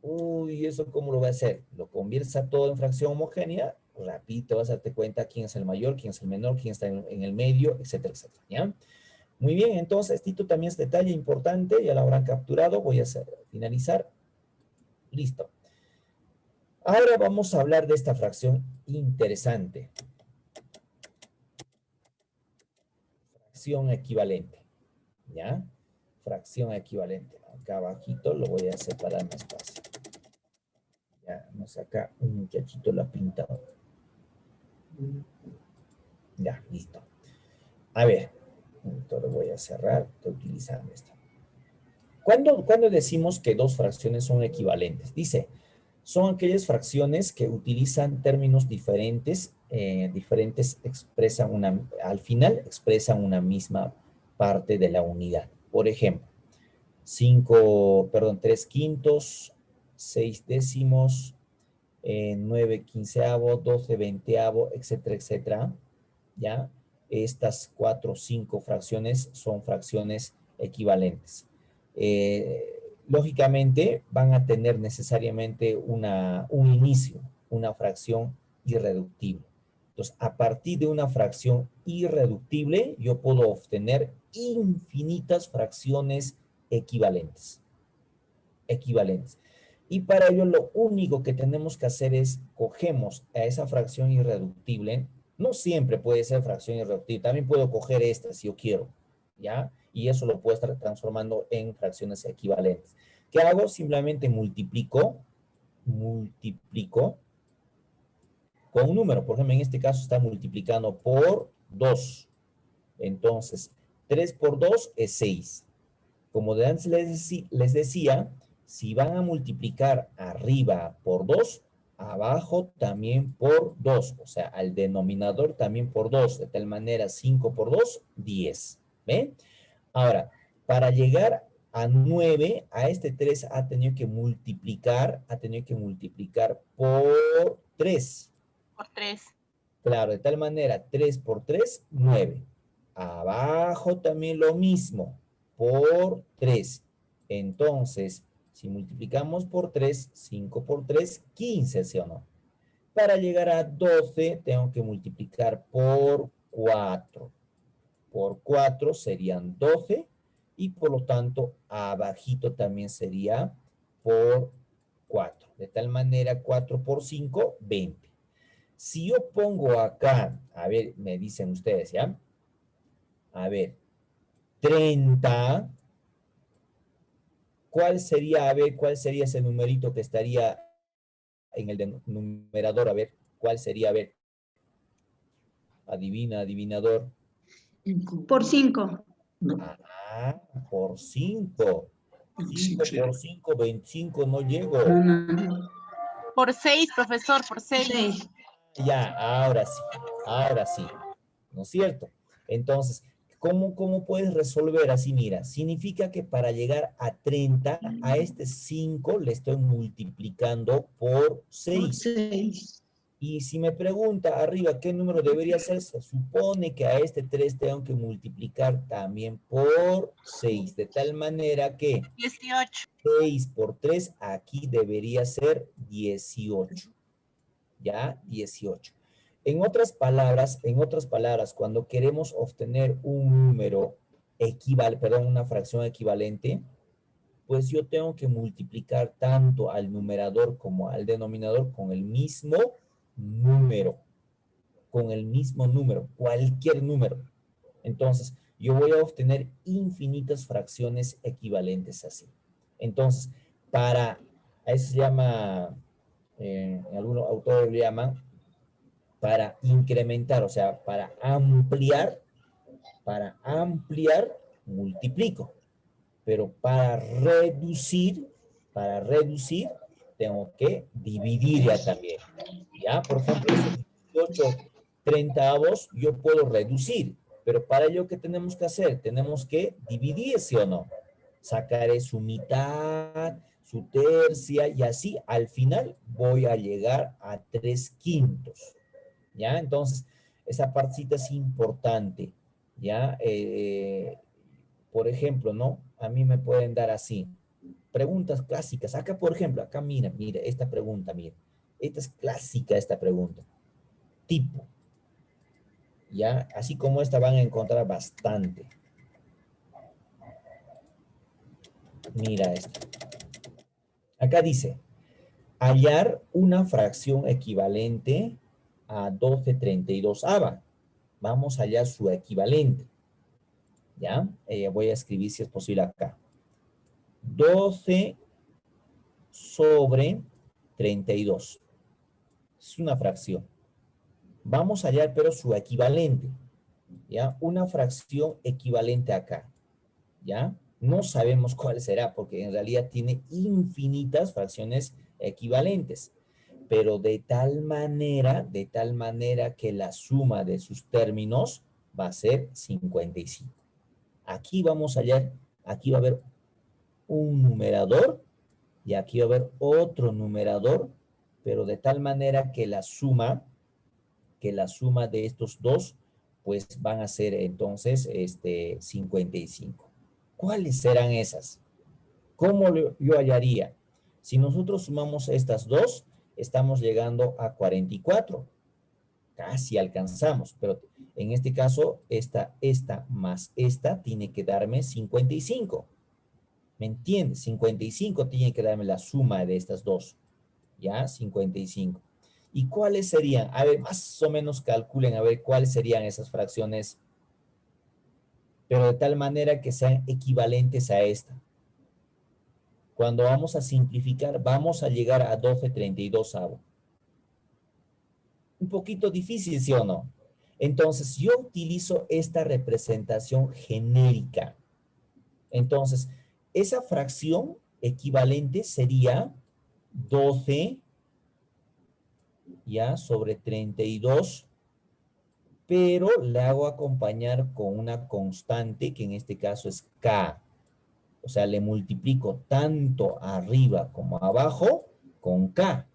Speaker 1: Uy, ¿eso cómo lo va a hacer? Lo conviertes a todo en fracción homogénea, rapidito vas a darte cuenta quién es el mayor, quién es el menor, quién está en el medio, etcétera, etcétera, ¿ya? Muy bien, entonces, esto también es detalle importante, ya lo habrán capturado, voy a finalizar. Listo. Ahora vamos a hablar de esta fracción interesante. Fracción equivalente, ¿ya? Fracción equivalente. Acá abajito lo voy a separar más fácil. Ya, vamos acá, un muchachito lo ha pintado. Ya, listo. A ver, entonces lo voy a cerrar, estoy utilizando esto. ¿Cuándo decimos que dos fracciones son equivalentes? Dice, son aquellas fracciones que utilizan términos diferentes, al final expresan una misma parte de la unidad. Por ejemplo, 3 quintos, 6 décimos, 9 quinceavo, 12 veinteavo, etcétera, etcétera. ¿Ya? Estas 4 o 5 fracciones son fracciones equivalentes. lógicamente van a tener necesariamente un inicio, una fracción irreductible. Entonces, a partir de una fracción irreductible, yo puedo obtener infinitas fracciones equivalentes. Y para ello lo único que tenemos que hacer es cogemos a esa fracción irreductible. No siempre puede ser fracción irreductible. También puedo coger esta si yo quiero, ¿ya? Y eso lo puedo estar transformando en fracciones equivalentes. ¿Qué hago? Simplemente multiplico con un número. Por ejemplo, en este caso está multiplicando por 2. Entonces, 3 por 2 es 6. Como de antes les decía, si van a multiplicar arriba por 2, abajo también por 2. O sea, al denominador también por 2. De tal manera, 5 por 2, 10. ¿Ven? Ahora, para llegar a 9, a este 3 ha tenido que multiplicar por 3.
Speaker 3: Por 3.
Speaker 1: Claro, de tal manera, 3 por 3, 9. Abajo también lo mismo, por 3. Entonces, si multiplicamos por 3, 5 por 3, 15, ¿sí o no? Para llegar a 12, tengo que multiplicar por 4. Por 4 serían 12, y por lo tanto, abajito también sería por 4. De tal manera, 4 por 5, 20. Si yo pongo acá, a ver, me dicen ustedes, ¿ya? A ver, 30, ¿cuál sería, a ver, cuál sería ese numerito que estaría en el numerador? A ver, ¿cuál sería? A ver, adivina, adivinador.
Speaker 4: Por 5.
Speaker 1: Ah, por 5. 5 por 5, 25, no llego.
Speaker 3: Por 6, profesor, por 6.
Speaker 1: Ya, ahora sí, ¿no es cierto? Entonces, ¿cómo puedes resolver así? Mira, significa que para llegar a 30, a este 5 le estoy multiplicando por 6. Y si me pregunta arriba qué número debería ser, se supone que a este 3 tengo que multiplicar también por 6, de tal manera que
Speaker 3: 18.
Speaker 1: 6 por 3 aquí debería ser 18. ¿Ya? 18. En otras palabras, cuando queremos obtener un número una fracción equivalente, pues yo tengo que multiplicar tanto al numerador como al denominador con el mismo número. Cualquier número. Entonces, yo voy a obtener infinitas fracciones equivalentes así. Entonces, a eso se llama, algunos autores lo llaman, para incrementar, o sea, para ampliar, multiplico. Pero para reducir, tengo que dividir ya también. ¿Ya? Por ejemplo, 18 treintavos yo puedo reducir, pero para ello, ¿qué tenemos que hacer? Tenemos que dividir, ¿sí o no? Sacaré su mitad, su tercia, y así al final voy a llegar a 3/5. ¿Ya? Entonces, esa partecita es importante, ¿ya? Por ejemplo, ¿no? A mí me pueden dar así, preguntas clásicas. Acá, por ejemplo, acá mira, esta pregunta, mira. Esta es clásica, esta pregunta. Tipo. ¿Ya? Así como esta van a encontrar bastante. Mira esto. Acá dice, hallar una fracción equivalente a 12/32. Vamos a hallar su equivalente. ¿Ya? Voy a escribir si es posible acá. 12 sobre 32. Es una fracción. Vamos a hallar, pero su equivalente. ¿Ya? Una fracción equivalente acá. ¿Ya? No sabemos cuál será, porque en realidad tiene infinitas fracciones equivalentes. Pero de tal manera que la suma de sus términos va a ser 55. Aquí vamos a hallar, aquí va a haber un numerador y aquí va a haber otro numerador, pero de tal manera que la suma de estos dos, pues van a ser entonces 55. ¿Cuáles serán esas? ¿Cómo yo hallaría? Si nosotros sumamos estas dos, estamos llegando a 44. Casi alcanzamos, pero en este caso, esta más esta tiene que darme 55. ¿Me entiendes? 55 tiene que darme la suma de estas dos. ¿Ya? 55. ¿Y cuáles serían? A ver, más o menos calculen a ver cuáles serían esas fracciones, pero de tal manera que sean equivalentes a esta. Cuando vamos a simplificar, vamos a llegar a 12/32. Un poquito difícil, ¿sí o no? Entonces, yo utilizo esta representación genérica. Entonces, esa fracción equivalente sería 12 ya sobre 32, pero le hago acompañar con una constante que en este caso es K. O sea, le multiplico tanto arriba como abajo con K.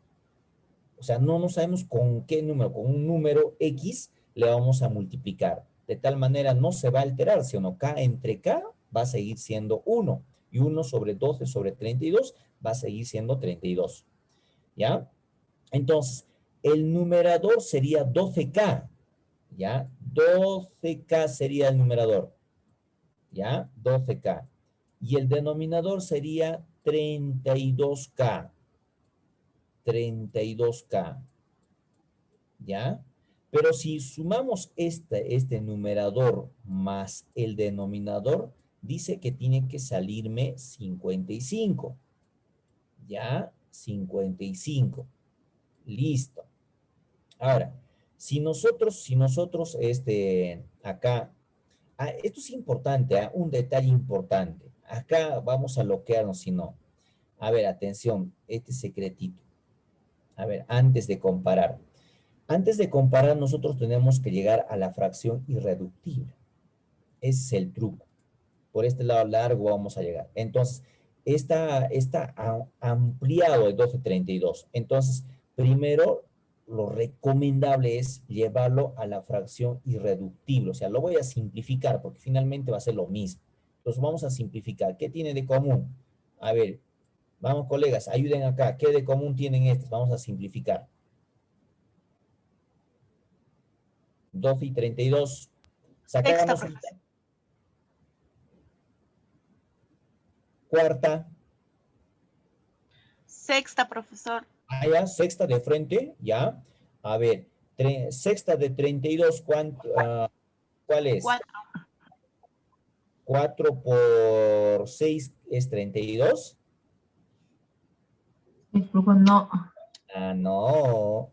Speaker 1: O sea, no sabemos con qué número, con un número X le vamos a multiplicar. De tal manera no se va a alterar, sino K entre K va a seguir siendo 1. Y 1 sobre 12 sobre 32 va a seguir siendo 32. ¿Ya? Entonces, el numerador sería 12K. ¿Ya? 12K sería el numerador. ¿Ya? 12K. Y el denominador sería 32K. 32K. ¿Ya? Pero si sumamos este numerador más el denominador, dice que tiene que salirme 55. ¿Ya? 55. Listo. Ahora, si nosotros, acá, esto es importante, un detalle importante. Acá vamos a bloquearnos, si no. A ver, atención, este secretito. A ver, antes de comparar. Antes de comparar, nosotros tenemos que llegar a la fracción irreductible. Ese es el truco. Por este lado largo vamos a llegar. Entonces, está ampliado el 12/32. Entonces, primero, lo recomendable es llevarlo a la fracción irreductible. O sea, lo voy a simplificar porque finalmente va a ser lo mismo. Entonces, vamos a simplificar. ¿Qué tiene de común? A ver, vamos, colegas, ayuden acá. ¿Qué de común tienen estos? Vamos a simplificar. 12/32. Sacamos cuarta.
Speaker 3: Sexta, profesor.
Speaker 1: Ya, sexta de frente, ya. A ver, sexta de 32, ¿cuál es?
Speaker 3: 4.
Speaker 1: 4 por 6 es 32.
Speaker 4: No.
Speaker 1: Ah, no.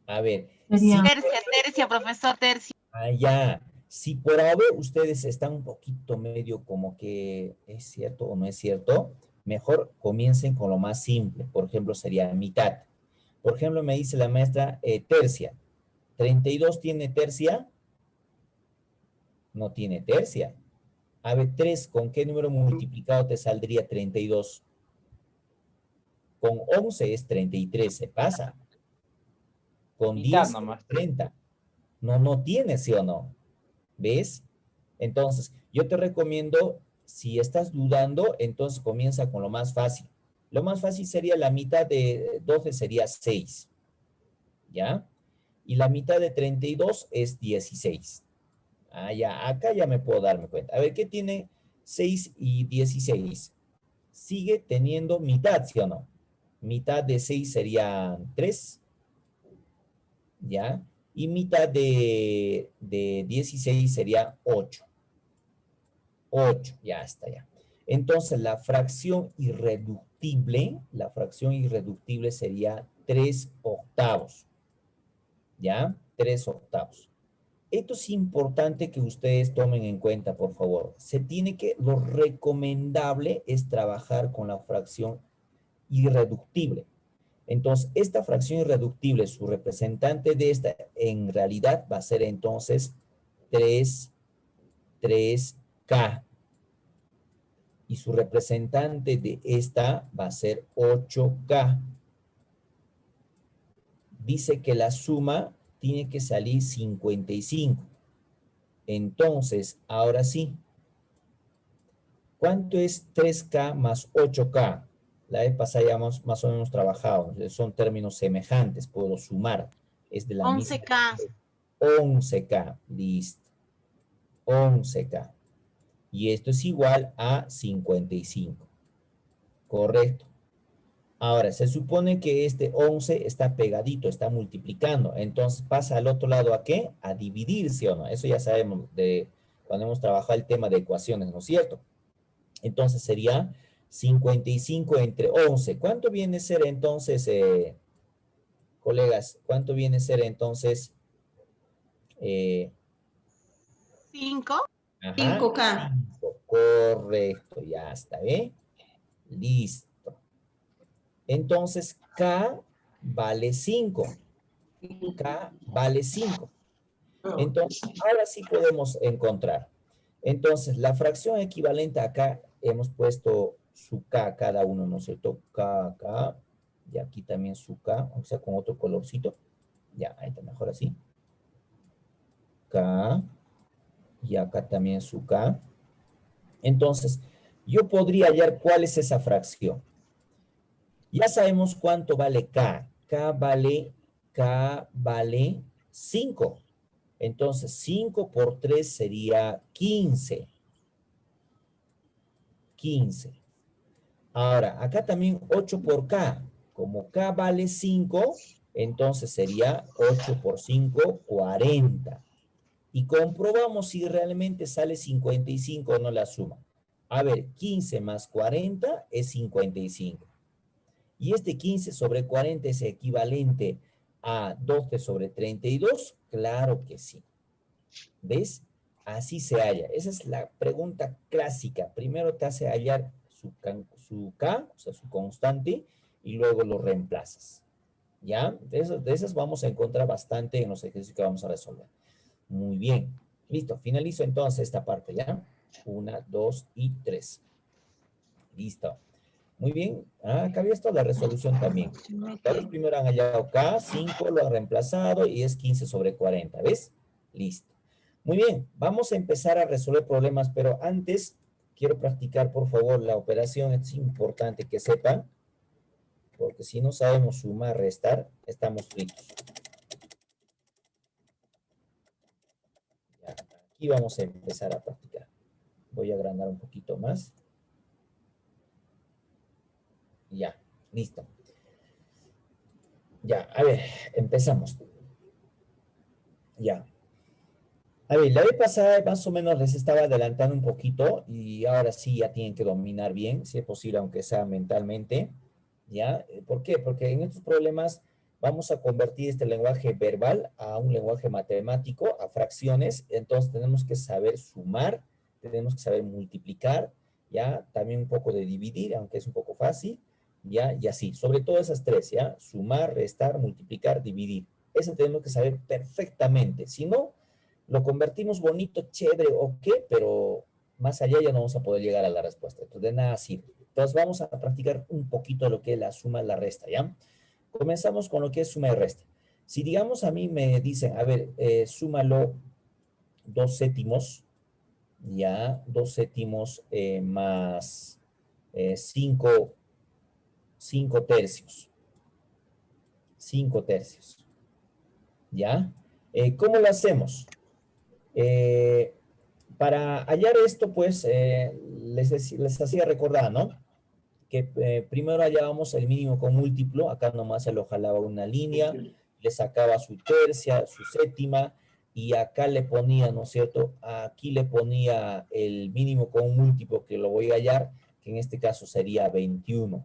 Speaker 1: A ver.
Speaker 3: Tercia, profesor, tercia.
Speaker 1: Ah, ya. Si por ahora ustedes están un poquito medio como que es cierto o no es cierto, mejor comiencen con lo más simple. Por ejemplo, sería mitad. Por ejemplo, me dice la maestra tercia. ¿32 tiene tercia? No tiene tercia. A ver, 3, ¿con qué número multiplicado te saldría 32? Con 11 es 33, se pasa. Con 10 es 30. No tiene, ¿sí o no? ¿Ves? Entonces, yo te recomiendo, si estás dudando, entonces comienza con lo más fácil. Lo más fácil sería la mitad de 12 sería 6. ¿Ya? Y la mitad de 32 es 16. Ah, ya, acá ya me puedo darme cuenta. A ver, ¿qué tiene 6 y 16? Sigue teniendo mitad, ¿sí o no? Mitad de 6 sería 3. ¿Ya? Y mitad de 16 sería 8. 8, ya está, ya. Entonces, la fracción irreductible sería 3/8. ¿Ya? 3/8. Esto es importante que ustedes tomen en cuenta, por favor. Lo recomendable es trabajar con la fracción irreductible. Entonces, esta fracción irreductible, su representante de esta, en realidad va a ser entonces 3K. Y su representante de esta va a ser 8K. Dice que la suma tiene que salir 55. Entonces, ahora sí, ¿Cuánto es 3K más 8K? La vez pasada ya hemos más o menos trabajado. Son términos semejantes. Puedo sumar. Es de la misma.
Speaker 3: 11K.
Speaker 1: 11K. Listo. 11K. Y esto es igual a 55. Correcto. Ahora, se supone que este 11 está pegadito, está multiplicando. Entonces, ¿pasa al otro lado a qué? A dividir, ¿sí o no? Eso ya sabemos de cuando hemos trabajado el tema de ecuaciones, ¿no es cierto? Entonces, sería 55 entre 11. ¿Cuánto viene a ser entonces, colegas? ¿Cuánto viene a ser entonces?
Speaker 3: 5.
Speaker 1: Ajá,
Speaker 4: 5K.
Speaker 1: 5. Correcto, ya está, ¿eh? Listo. Entonces, K vale 5. K vale 5. Entonces, ahora sí podemos encontrar. Entonces, la fracción equivalente acá, hemos puesto su K cada uno, ¿no es cierto? K, K, y aquí también su K, o sea, con otro colorcito. Ya, ahí está mejor así. K, y acá también su K. Entonces, yo podría hallar cuál es esa fracción. Ya sabemos cuánto vale K. K vale 5. Entonces, 5 por 3 sería 15. 15. Ahora, acá también 8 por K. Como K vale 5, entonces sería 8 por 5, 40. Y comprobamos si realmente sale 55 o no la suma. A ver, 15 más 40 es 55. Y este 15 sobre 40 es equivalente a 12 sobre 32. Claro que sí. ¿Ves? Así se halla. Esa es la pregunta clásica. Primero te hace hallar su K, o sea, su constante, y luego lo reemplazas. ¿Ya? De esas vamos a encontrar bastante en los ejercicios que vamos a resolver. Muy bien. Listo. Finalizo entonces esta parte, ¿ya? 1, 2 y 3. Listo. Muy bien. Acá había esto la resolución también. Tal primero han hallado K, 5, lo han reemplazado y es 15 sobre 40. ¿Ves? Listo. Muy bien. Vamos a empezar a resolver problemas, pero antes quiero practicar, por favor, la operación. Es importante que sepan, porque si no sabemos sumar, restar, estamos fritos. Ya, aquí vamos a empezar a practicar. Voy a agrandar un poquito más. Ya, listo. Ya, a ver, empezamos. Ya. A ver, la vez pasada más o menos les estaba adelantando un poquito y ahora sí ya tienen que dominar bien, si es posible, aunque sea mentalmente. ¿Ya? ¿Por qué? Porque en estos problemas vamos a convertir este lenguaje verbal a un lenguaje matemático, a fracciones. Entonces tenemos que saber sumar, tenemos que saber multiplicar, ¿ya? También un poco de dividir, aunque es un poco fácil, ¿ya? Y así, sobre todo esas tres, ¿ya? Sumar, restar, multiplicar, dividir. Eso tenemos que saber perfectamente. Si no, lo convertimos bonito, chévere, ok, pero más allá ya no vamos a poder llegar a la respuesta. Entonces, de nada sirve. Entonces, vamos a practicar un poquito lo que es la suma y la resta, ¿ya? Comenzamos con lo que es suma y resta. Si, digamos, a mí me dicen, a ver, súmalo 2 séptimos, ¿ya? 2 séptimos más 5 tercios. 5 tercios, ¿ya? ¿Cómo lo hacemos? Para hallar esto, pues, les hacía recordar, ¿no? Que primero hallábamos el mínimo con múltiplo, acá nomás se lo jalaba una línea, le sacaba su tercia, su séptima, y acá le ponía, ¿no es cierto? Aquí le ponía el mínimo con un múltiplo que lo voy a hallar, que en este caso sería 21,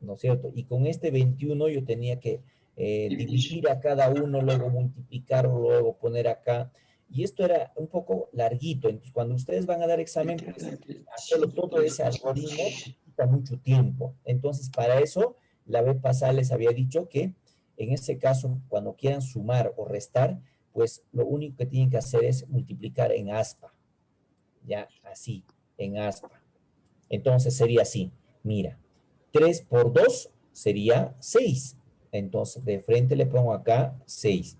Speaker 1: ¿no es cierto? Y con este 21 yo tenía que dividir a cada uno, luego multiplicarlo, luego poner acá. Y esto era un poco larguito. Entonces, cuando ustedes van a dar examen, pues, hacerlo todo ese algoritmo quita mucho tiempo. Entonces, para eso, la vez pasada les había dicho que en ese caso, cuando quieran sumar o restar, pues lo único que tienen que hacer es multiplicar en aspa. Ya, así, en aspa. Entonces sería así. Mira, 3 por 2 sería 6. Entonces, de frente le pongo acá 6.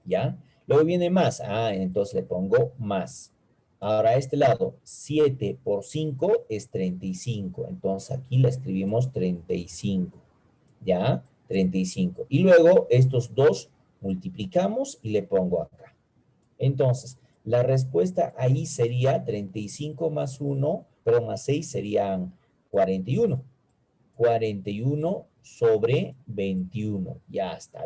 Speaker 1: ¿Ya? Luego viene más. Ah, entonces le pongo más. Ahora, a este lado, 7 por 5 es 35. Entonces, aquí le escribimos 35. ¿Ya? 35. Y luego, estos dos multiplicamos y le pongo acá. Entonces, la respuesta ahí sería 35 más 1, perdón, más 6 serían 41. 41 sobre 21. Ya está.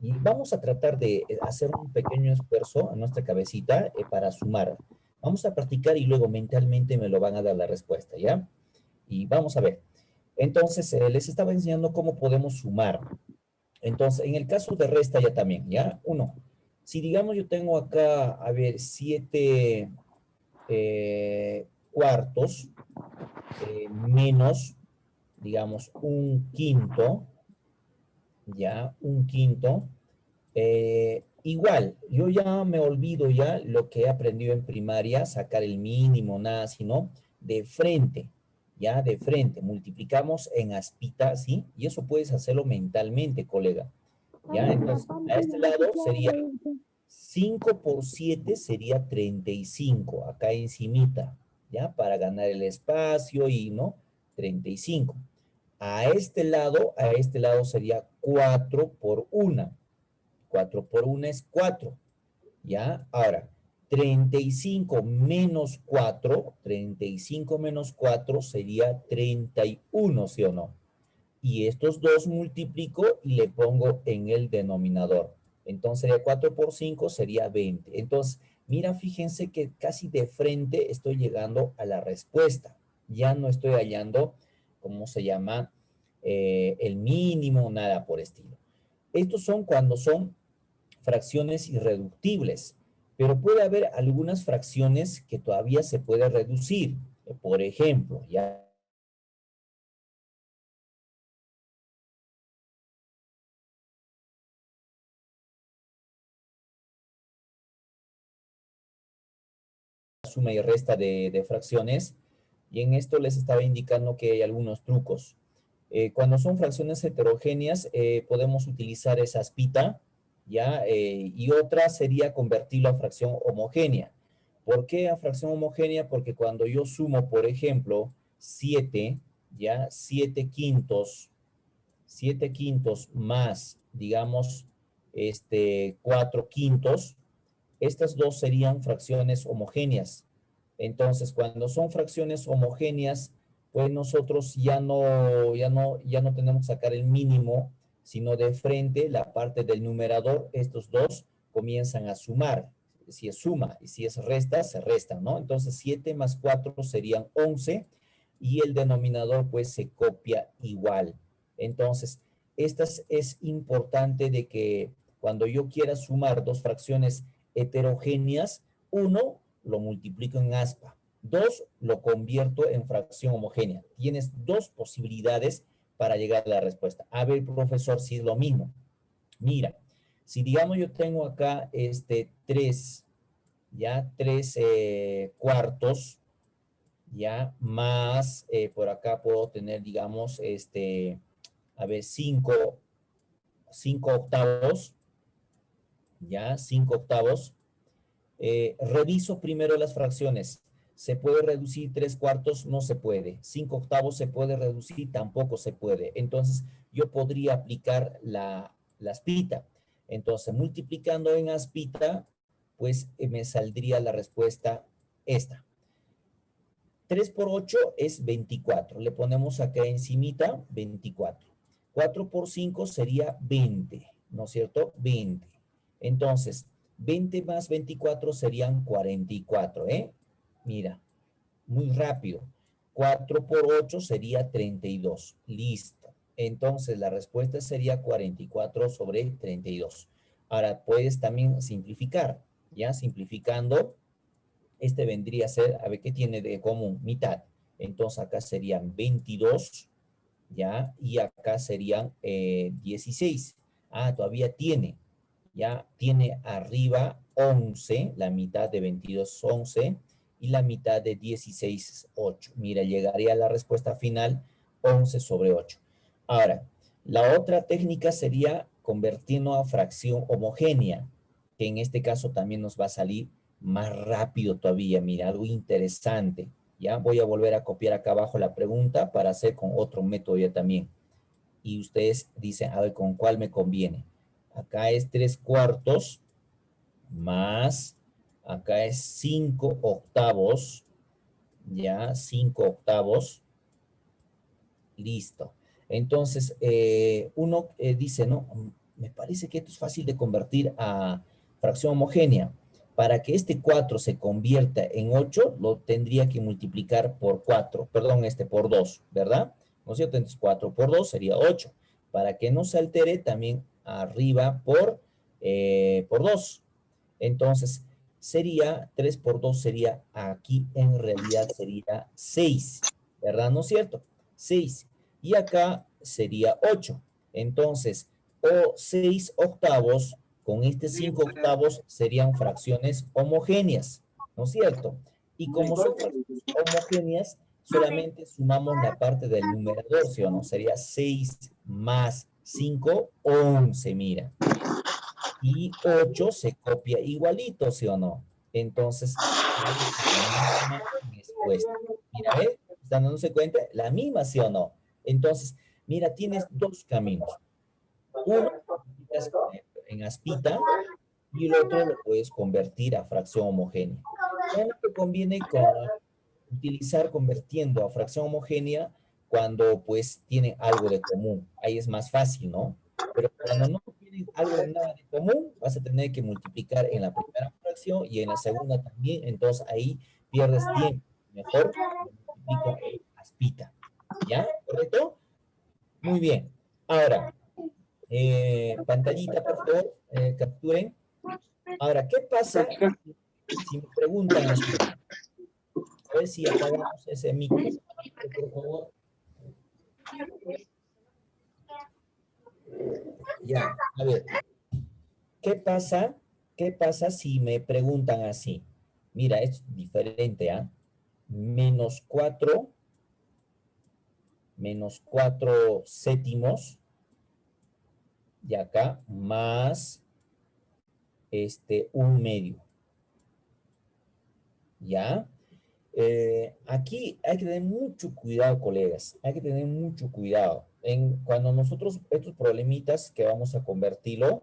Speaker 1: Y vamos a tratar de hacer un pequeño esfuerzo en nuestra cabecita para sumar. Vamos a practicar y luego mentalmente me lo van a dar la respuesta, ¿ya? Y vamos a ver. Entonces, les estaba enseñando cómo podemos sumar. Entonces, en el caso de resta ya también, ¿ya? Uno. Si digamos yo tengo acá, a ver, 7 cuartos menos, digamos, un quinto, ¿ya? Un quinto. Igual, yo ya me olvido ya lo que he aprendido en primaria, sacar el mínimo, nada, sino de frente, ya de frente. Multiplicamos en aspita, ¿sí? Y eso puedes hacerlo mentalmente, colega. ¿Ya? Entonces, a este lado sería 5 por 7 sería 35, acá encimita, ¿ya? Para ganar el espacio y, ¿no? 35. A este lado sería 4 por 1. 4 por 1 es 4, ¿ya? Ahora, 35 menos 4, 35 menos 4 sería 31, ¿sí o no? Y estos dos multiplico y le pongo en el denominador. Entonces, sería 4 por 5 sería 20. Entonces, mira, fíjense que casi de frente estoy llegando a la respuesta. Ya no estoy hallando, ¿cómo se llama? El mínimo, nada por estilo. Estos son cuando son fracciones irreductibles, pero puede haber algunas fracciones que todavía se puede reducir. Por ejemplo, ya suma y resta de fracciones, y en esto les estaba indicando que hay algunos trucos. Cuando son fracciones heterogéneas, podemos utilizar esa aspita, ¿ya? Y otra sería convertirlo a fracción homogénea. ¿Por qué a fracción homogénea? Porque cuando yo sumo, por ejemplo, 7, ¿ya? 7 quintos más, digamos, 4 quintos, estas dos serían fracciones homogéneas. Entonces, cuando son fracciones homogéneas, pues nosotros ya no tenemos que sacar el mínimo, sino de frente, la parte del numerador, estos dos comienzan a sumar. Si es suma y si es resta, se restan, ¿no? Entonces, 7 más 4 serían 11 y el denominador pues se copia igual. Entonces, es importante de que cuando yo quiera sumar dos fracciones heterogéneas, uno lo multiplico en aspa, dos lo convierto en fracción homogénea. Tienes dos posibilidades para llegar a la respuesta. A ver, profesor, si es lo mismo. Mira, si digamos yo tengo acá 3, ya 3 cuartos, ya más por acá puedo tener, digamos, a ver, 5 octavos, ya 5 octavos. Reviso primero las fracciones. ¿Se puede reducir 3/4? No se puede. 5/8 se puede reducir, tampoco se puede. Entonces, yo podría aplicar la aspita. Entonces, multiplicando en aspita, pues me saldría la respuesta esta. 3 por 8 es 24. Le ponemos acá encimita 24. 4 por 5 sería 20, ¿no es cierto? 20. Entonces, 20 más 24 serían 44, ¿eh? Mira, muy rápido. 4 por 8 sería 32. Listo. Entonces, la respuesta sería 44 sobre 32. Ahora, puedes también simplificar, ¿ya? Simplificando, este vendría a ser, a ver, ¿qué tiene de común? Mitad. Entonces, acá serían 22, ¿ya? Y acá serían 16. Ah, todavía tiene, ¿ya? Tiene arriba 11, la mitad de 22 es 11, y la mitad de 16 es 8. Mira, llegaría a la respuesta final 11 sobre 8. Ahora, la otra técnica sería convertirlo a fracción homogénea, que en este caso también nos va a salir más rápido todavía. Mira, algo interesante. Ya voy a volver a copiar acá abajo la pregunta para hacer con otro método ya también. Y ustedes dicen, a ver, ¿con cuál me conviene? Acá es 3/4 más, acá es 5/8, ya, 5/8, listo. Entonces, uno dice, no, me parece que esto es fácil de convertir a fracción homogénea. Para que este 4 se convierta en 8, lo tendría que multiplicar por 4, perdón, por 2, ¿verdad? ¿No es cierto? Entonces 4 por 2 sería 8. Para que no se altere, también arriba por 2. Entonces, sería 3 por 2 sería, aquí en realidad sería 6, ¿verdad? ¿No es cierto? 6. Y acá sería 8. Entonces, o 6/8 con este 5/8 serían fracciones homogéneas, ¿no es cierto? Y como son fracciones homogéneas, solamente sumamos la parte del numerador, ¿sí o no? Sería 6 más 5, 11, mira. Y 8 se copia igualito, ¿sí o no? Entonces, la misma respuesta. Mira, ¿ves? ¿Están dándose cuenta? La misma, ¿sí o no? Entonces, mira, tienes dos caminos. Uno, en aspita, y el otro lo puedes convertir a fracción homogénea. ¿Cuándo te conviene utilizar convirtiendo a fracción homogénea? Cuando pues tienen algo de común. Ahí es más fácil, ¿no? Pero cuando no tienen algo de nada de común, vas a tener que multiplicar en la primera fracción y en la segunda también. Entonces ahí pierdes tiempo. Mejor lo multiplico en aspita. ¿Ya? ¿Correcto? Muy bien. Ahora, pantallita, por favor, capturen. Ahora, ¿qué pasa si me preguntan así? A ver si apagamos ese micro, por favor. Ya, a ver. ¿Qué pasa? ¿Qué pasa si me preguntan así? Mira, es diferente, ¿ah? -4 séptimos, y acá más 1/2. ¿Ya? Aquí hay que tener mucho cuidado, colegas. Hay que tener mucho cuidado. Cuando nosotros, estos problemitas que vamos a convertirlo,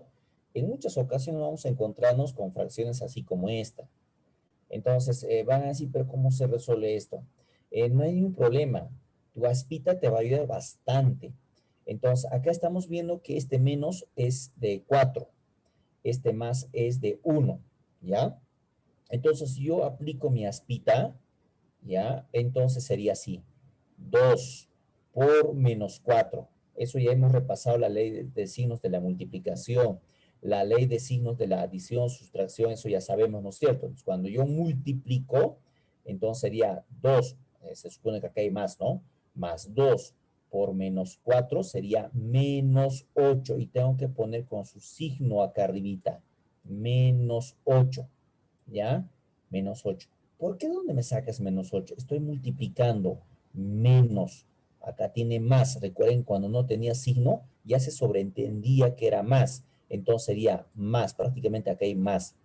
Speaker 1: en muchas ocasiones vamos a encontrarnos con fracciones así como esta. Entonces, van a decir, pero ¿cómo se resuelve esto? No hay ningún problema. Tu aspita te va a ayudar bastante. Entonces, acá estamos viendo que este menos es de 4. Este más es de 1. ¿Ya? Entonces, si yo aplico mi aspita, ¿ya? Entonces sería así. 2 por -4. Eso ya hemos repasado la ley de signos de la multiplicación, la ley de signos de la adición, sustracción, eso ya sabemos, ¿no es cierto? Entonces, cuando yo multiplico, entonces sería 2, se supone que acá hay más, ¿no? Más 2 por -4 sería -8, y tengo que poner con su signo acá arribita, -8, ¿ya? -8. ¿Por qué dónde me sacas -8? Estoy multiplicando menos. Acá tiene más. Recuerden, cuando no tenía signo, ya se sobreentendía que era más. Entonces sería más. Prácticamente acá hay más.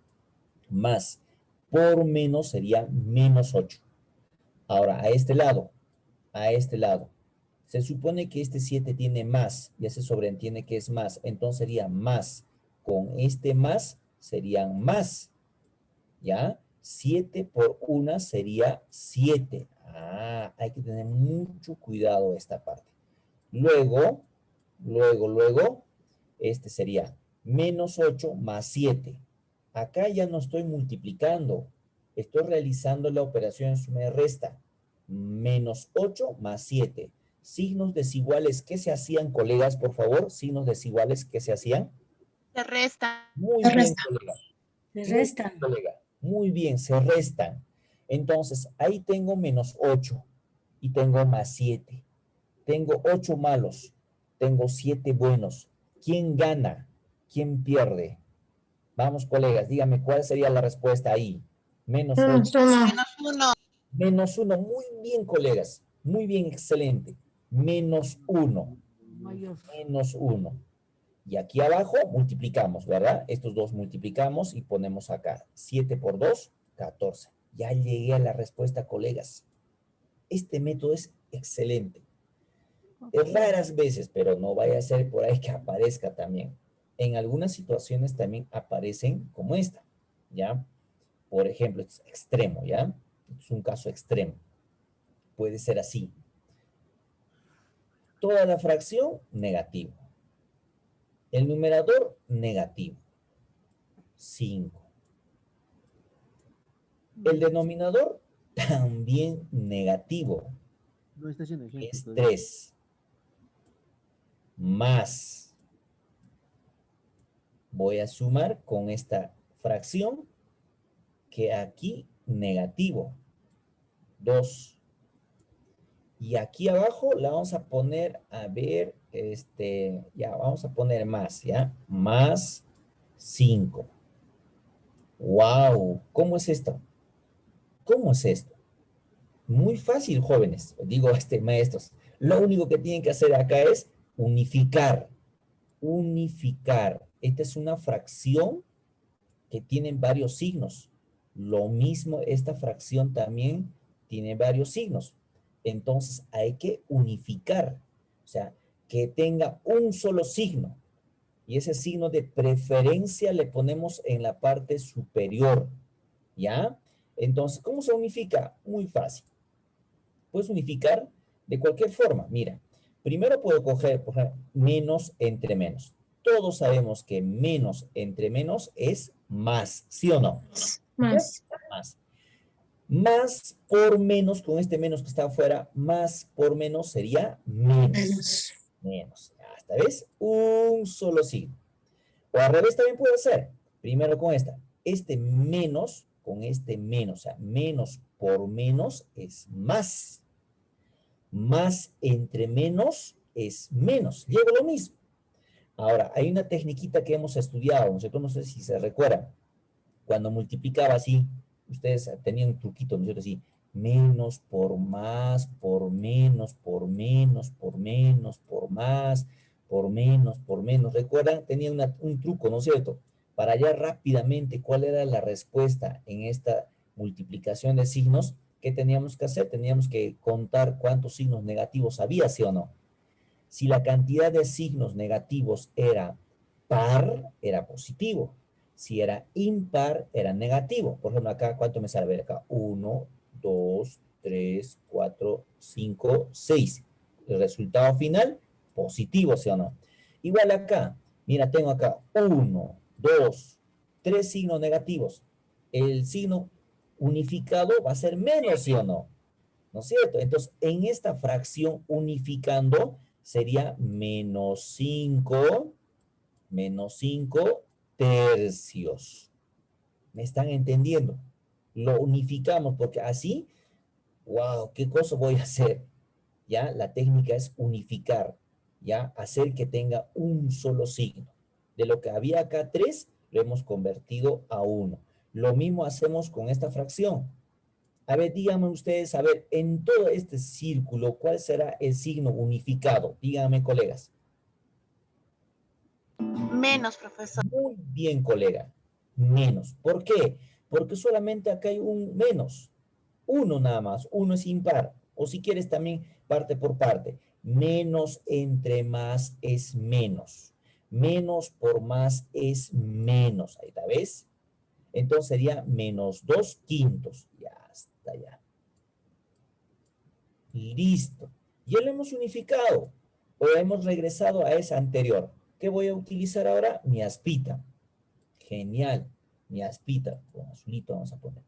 Speaker 1: Más. por menos sería menos 8. Ahora, a este lado, se supone que este 7 tiene más, ya se sobreentiende que es más, entonces sería más. Con este más serían más, ¿ya? 7 por 1 sería 7. Ah, hay que tener mucho cuidado esta parte. Luego, este sería menos 8 más 7. Acá ya no estoy multiplicando, estoy realizando la operación suma y resta. Menos 8 más 7. Signos desiguales, ¿qué se hacían, colegas, por favor? Signos desiguales, ¿qué se hacían?
Speaker 3: Se resta.
Speaker 1: Muy
Speaker 4: Se
Speaker 1: bien,
Speaker 4: resta.
Speaker 1: colega.
Speaker 8: Se
Speaker 1: Muy bien,
Speaker 8: restan.
Speaker 1: colega. Muy bien, se restan. Entonces, ahí tengo menos 8 y tengo más 7. Tengo 8 malos, tengo 7 buenos. ¿Quién gana? ¿Quién pierde? Vamos, colegas, díganme cuál sería la respuesta ahí. Menos 8.
Speaker 4: Menos uno.
Speaker 3: Menos 1.
Speaker 1: Menos 1. Muy bien, colegas. Muy bien, excelente. Menos 1. Menos 1. Y aquí abajo multiplicamos, ¿verdad? Estos dos multiplicamos y ponemos acá. 7 por 2, 14. Ya llegué a la respuesta, colegas. Este método es excelente. Es raras veces, pero no vaya a ser por ahí que aparezca también. En algunas situaciones también aparecen como esta, ¿ya? Por ejemplo, esto es extremo, ¿ya? Esto es un caso extremo. Puede ser así. Toda la fracción, negativo. El numerador, negativo. 5. El denominador, también negativo. Es 3. Más. Voy a sumar con esta fracción que aquí negativo. 2. Y aquí abajo la vamos a poner, a ver, ya, vamos a poner más, ¿ya? Más 5. ¡Wow! ¿Cómo es esto? ¿Cómo es esto? Muy fácil, jóvenes, digo, maestros. Lo único que tienen que hacer acá es unificar. Unificar. Esta es una fracción que tiene varios signos. Lo mismo, esta fracción también tiene varios signos. Entonces hay que unificar. O sea, que tenga un solo signo. Y ese signo de preferencia le ponemos en la parte superior. ¿Ya? Entonces, ¿cómo se unifica? Muy fácil. Puedes unificar de cualquier forma. Mira, primero puedo coger, por ejemplo, menos entre menos. Todos sabemos que menos entre menos es más, ¿sí o no?
Speaker 4: Más.
Speaker 1: Más. Más por menos, con este menos que está afuera, más por menos sería menos.
Speaker 4: Menos.
Speaker 1: Menos. Hasta ves, un solo signo. O al revés también puede ser. Primero con esta. Este menos, con este menos, o sea, menos por menos es más. Más entre menos es menos. Llego lo mismo. Ahora, hay una tecniquita que hemos estudiado, ¿no sé si se recuerdan. Cuando multiplicaba así, ustedes tenían un truquito, ¿no es cierto? Así, menos por más, por menos, por menos, por menos, por más, por menos, por menos. ¿Recuerdan? Tenían un truco, ¿no es cierto? Para hallar rápidamente cuál era la respuesta en esta multiplicación de signos, ¿qué teníamos que hacer? Teníamos que contar cuántos signos negativos había, ¿sí o no? Si la cantidad de signos negativos era par, era positivo. Si era impar, era negativo. Por ejemplo, acá, ¿cuánto me sale? A ver, acá, 1, 2, 3, 4, 5, 6. El resultado final, positivo, ¿sí o no? Igual acá, mira, tengo acá 1, 2, 3 signos negativos. El signo unificado va a ser menos, ¿sí o no? ¿No es cierto? Entonces, en esta fracción unificando sería menos 5 tercios. ¿Me están entendiendo? Lo unificamos porque así, wow, ¿qué cosa voy a hacer? ¿Ya? La técnica es unificar, ¿ya? Hacer que tenga un solo signo. De lo que había acá 3, lo hemos convertido a 1. Lo mismo hacemos con esta fracción. A ver, díganme ustedes, a ver, en todo este círculo, ¿cuál será el signo unificado? Díganme, colegas.
Speaker 3: Menos, profesor.
Speaker 1: Muy bien, colega. Menos. ¿Por qué? Porque solamente acá hay un menos. Uno nada más. Uno es impar. O si quieres también parte por parte. Menos entre más es menos. Menos por más es menos. Ahí está, ¿ves? Entonces sería menos 2/5. Ya está, ya. Listo. Ya lo hemos unificado. O hemos regresado a esa anterior. ¿Qué voy a utilizar ahora? Mi aspita. Genial. Mi aspita. Con azulito vamos a poner.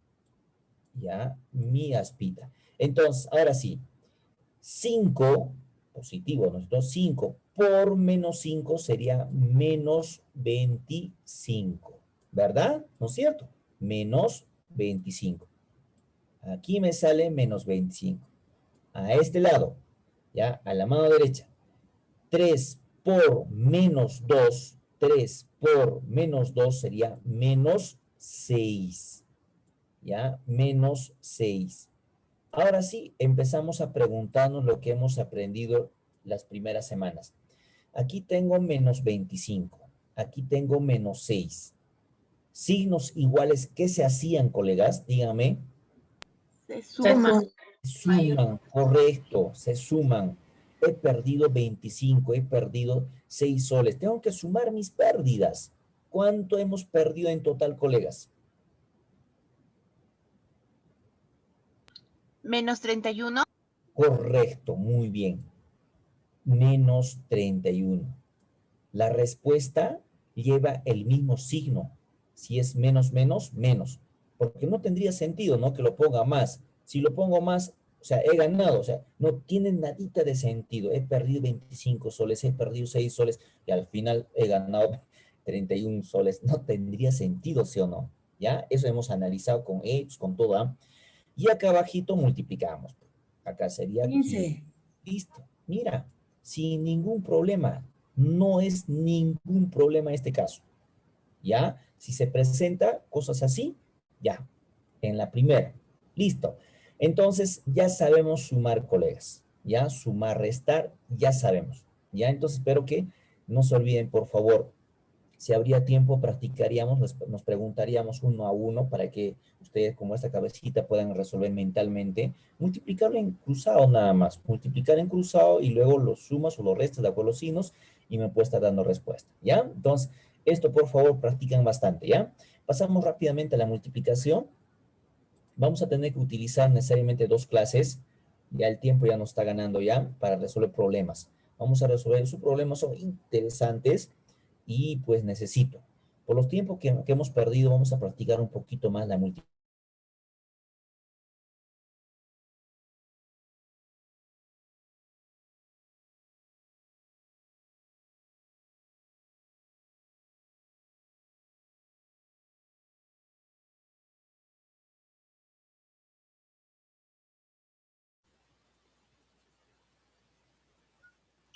Speaker 1: Ya, mi aspita. Entonces, ahora sí. 5, positivo, ¿no es cierto? 5 por menos 5 sería menos 25. ¿Verdad? ¿No es cierto? Menos 25. Aquí me sale menos 25. A este lado, ya, a la mano derecha. 3 por menos 2, 3 por menos 2 sería menos 6. ¿Ya? Menos 6. Ahora sí, empezamos a preguntarnos lo que hemos aprendido las primeras semanas. Aquí tengo menos 25. Aquí tengo menos 6. Signos iguales, ¿qué se hacían, colegas? Díganme.
Speaker 3: Se suma.
Speaker 1: Suman, correcto, se suman. He perdido 25, he perdido 6 soles. Tengo que sumar mis pérdidas. ¿Cuánto hemos perdido en total, colegas?
Speaker 3: Menos 31.
Speaker 1: Correcto, muy bien. Menos 31. La respuesta lleva el mismo signo. Si es menos, menos, menos. Porque no tendría sentido, ¿no? Que lo ponga más. Si lo pongo más, o sea, he ganado. O sea, no tiene nadita de sentido. He perdido 25 soles, he perdido 6 soles y al final he ganado 31 soles. No tendría sentido, ¿sí o no? ¿Ya? Eso hemos analizado con hechos, con todo. ¿Ah? Y acá abajito multiplicamos. Acá sería 15.
Speaker 8: 15.
Speaker 1: Listo. Mira, sin ningún problema. No es ningún problema este caso. ¿Ya? Si se presenta cosas así, ya. En la primera. Listo. Entonces, ya sabemos sumar, colegas. Ya, sumar, restar, ya sabemos. Ya, entonces espero que no se olviden, por favor. Si habría tiempo, practicaríamos, nos preguntaríamos uno a uno para que ustedes, como esta cabecita, puedan resolver mentalmente. Multiplicarlo en cruzado nada más. Multiplicar en cruzado y luego lo sumas o lo restas de acuerdo a los signos y me puede estar dando respuesta. ¿Ya? Entonces, esto por favor practican bastante. ¿Ya? Pasamos rápidamente a la multiplicación. Vamos a tener que utilizar necesariamente 2 clases. Ya el tiempo ya nos está ganando ya para resolver problemas. Vamos a resolver, sus problemas son interesantes y pues necesito. Por los tiempos que hemos perdido, vamos a practicar un poquito más la multiplicación.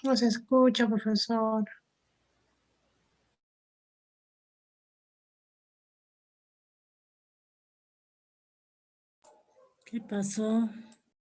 Speaker 4: No se escucha, profesor.
Speaker 8: ¿Qué pasó?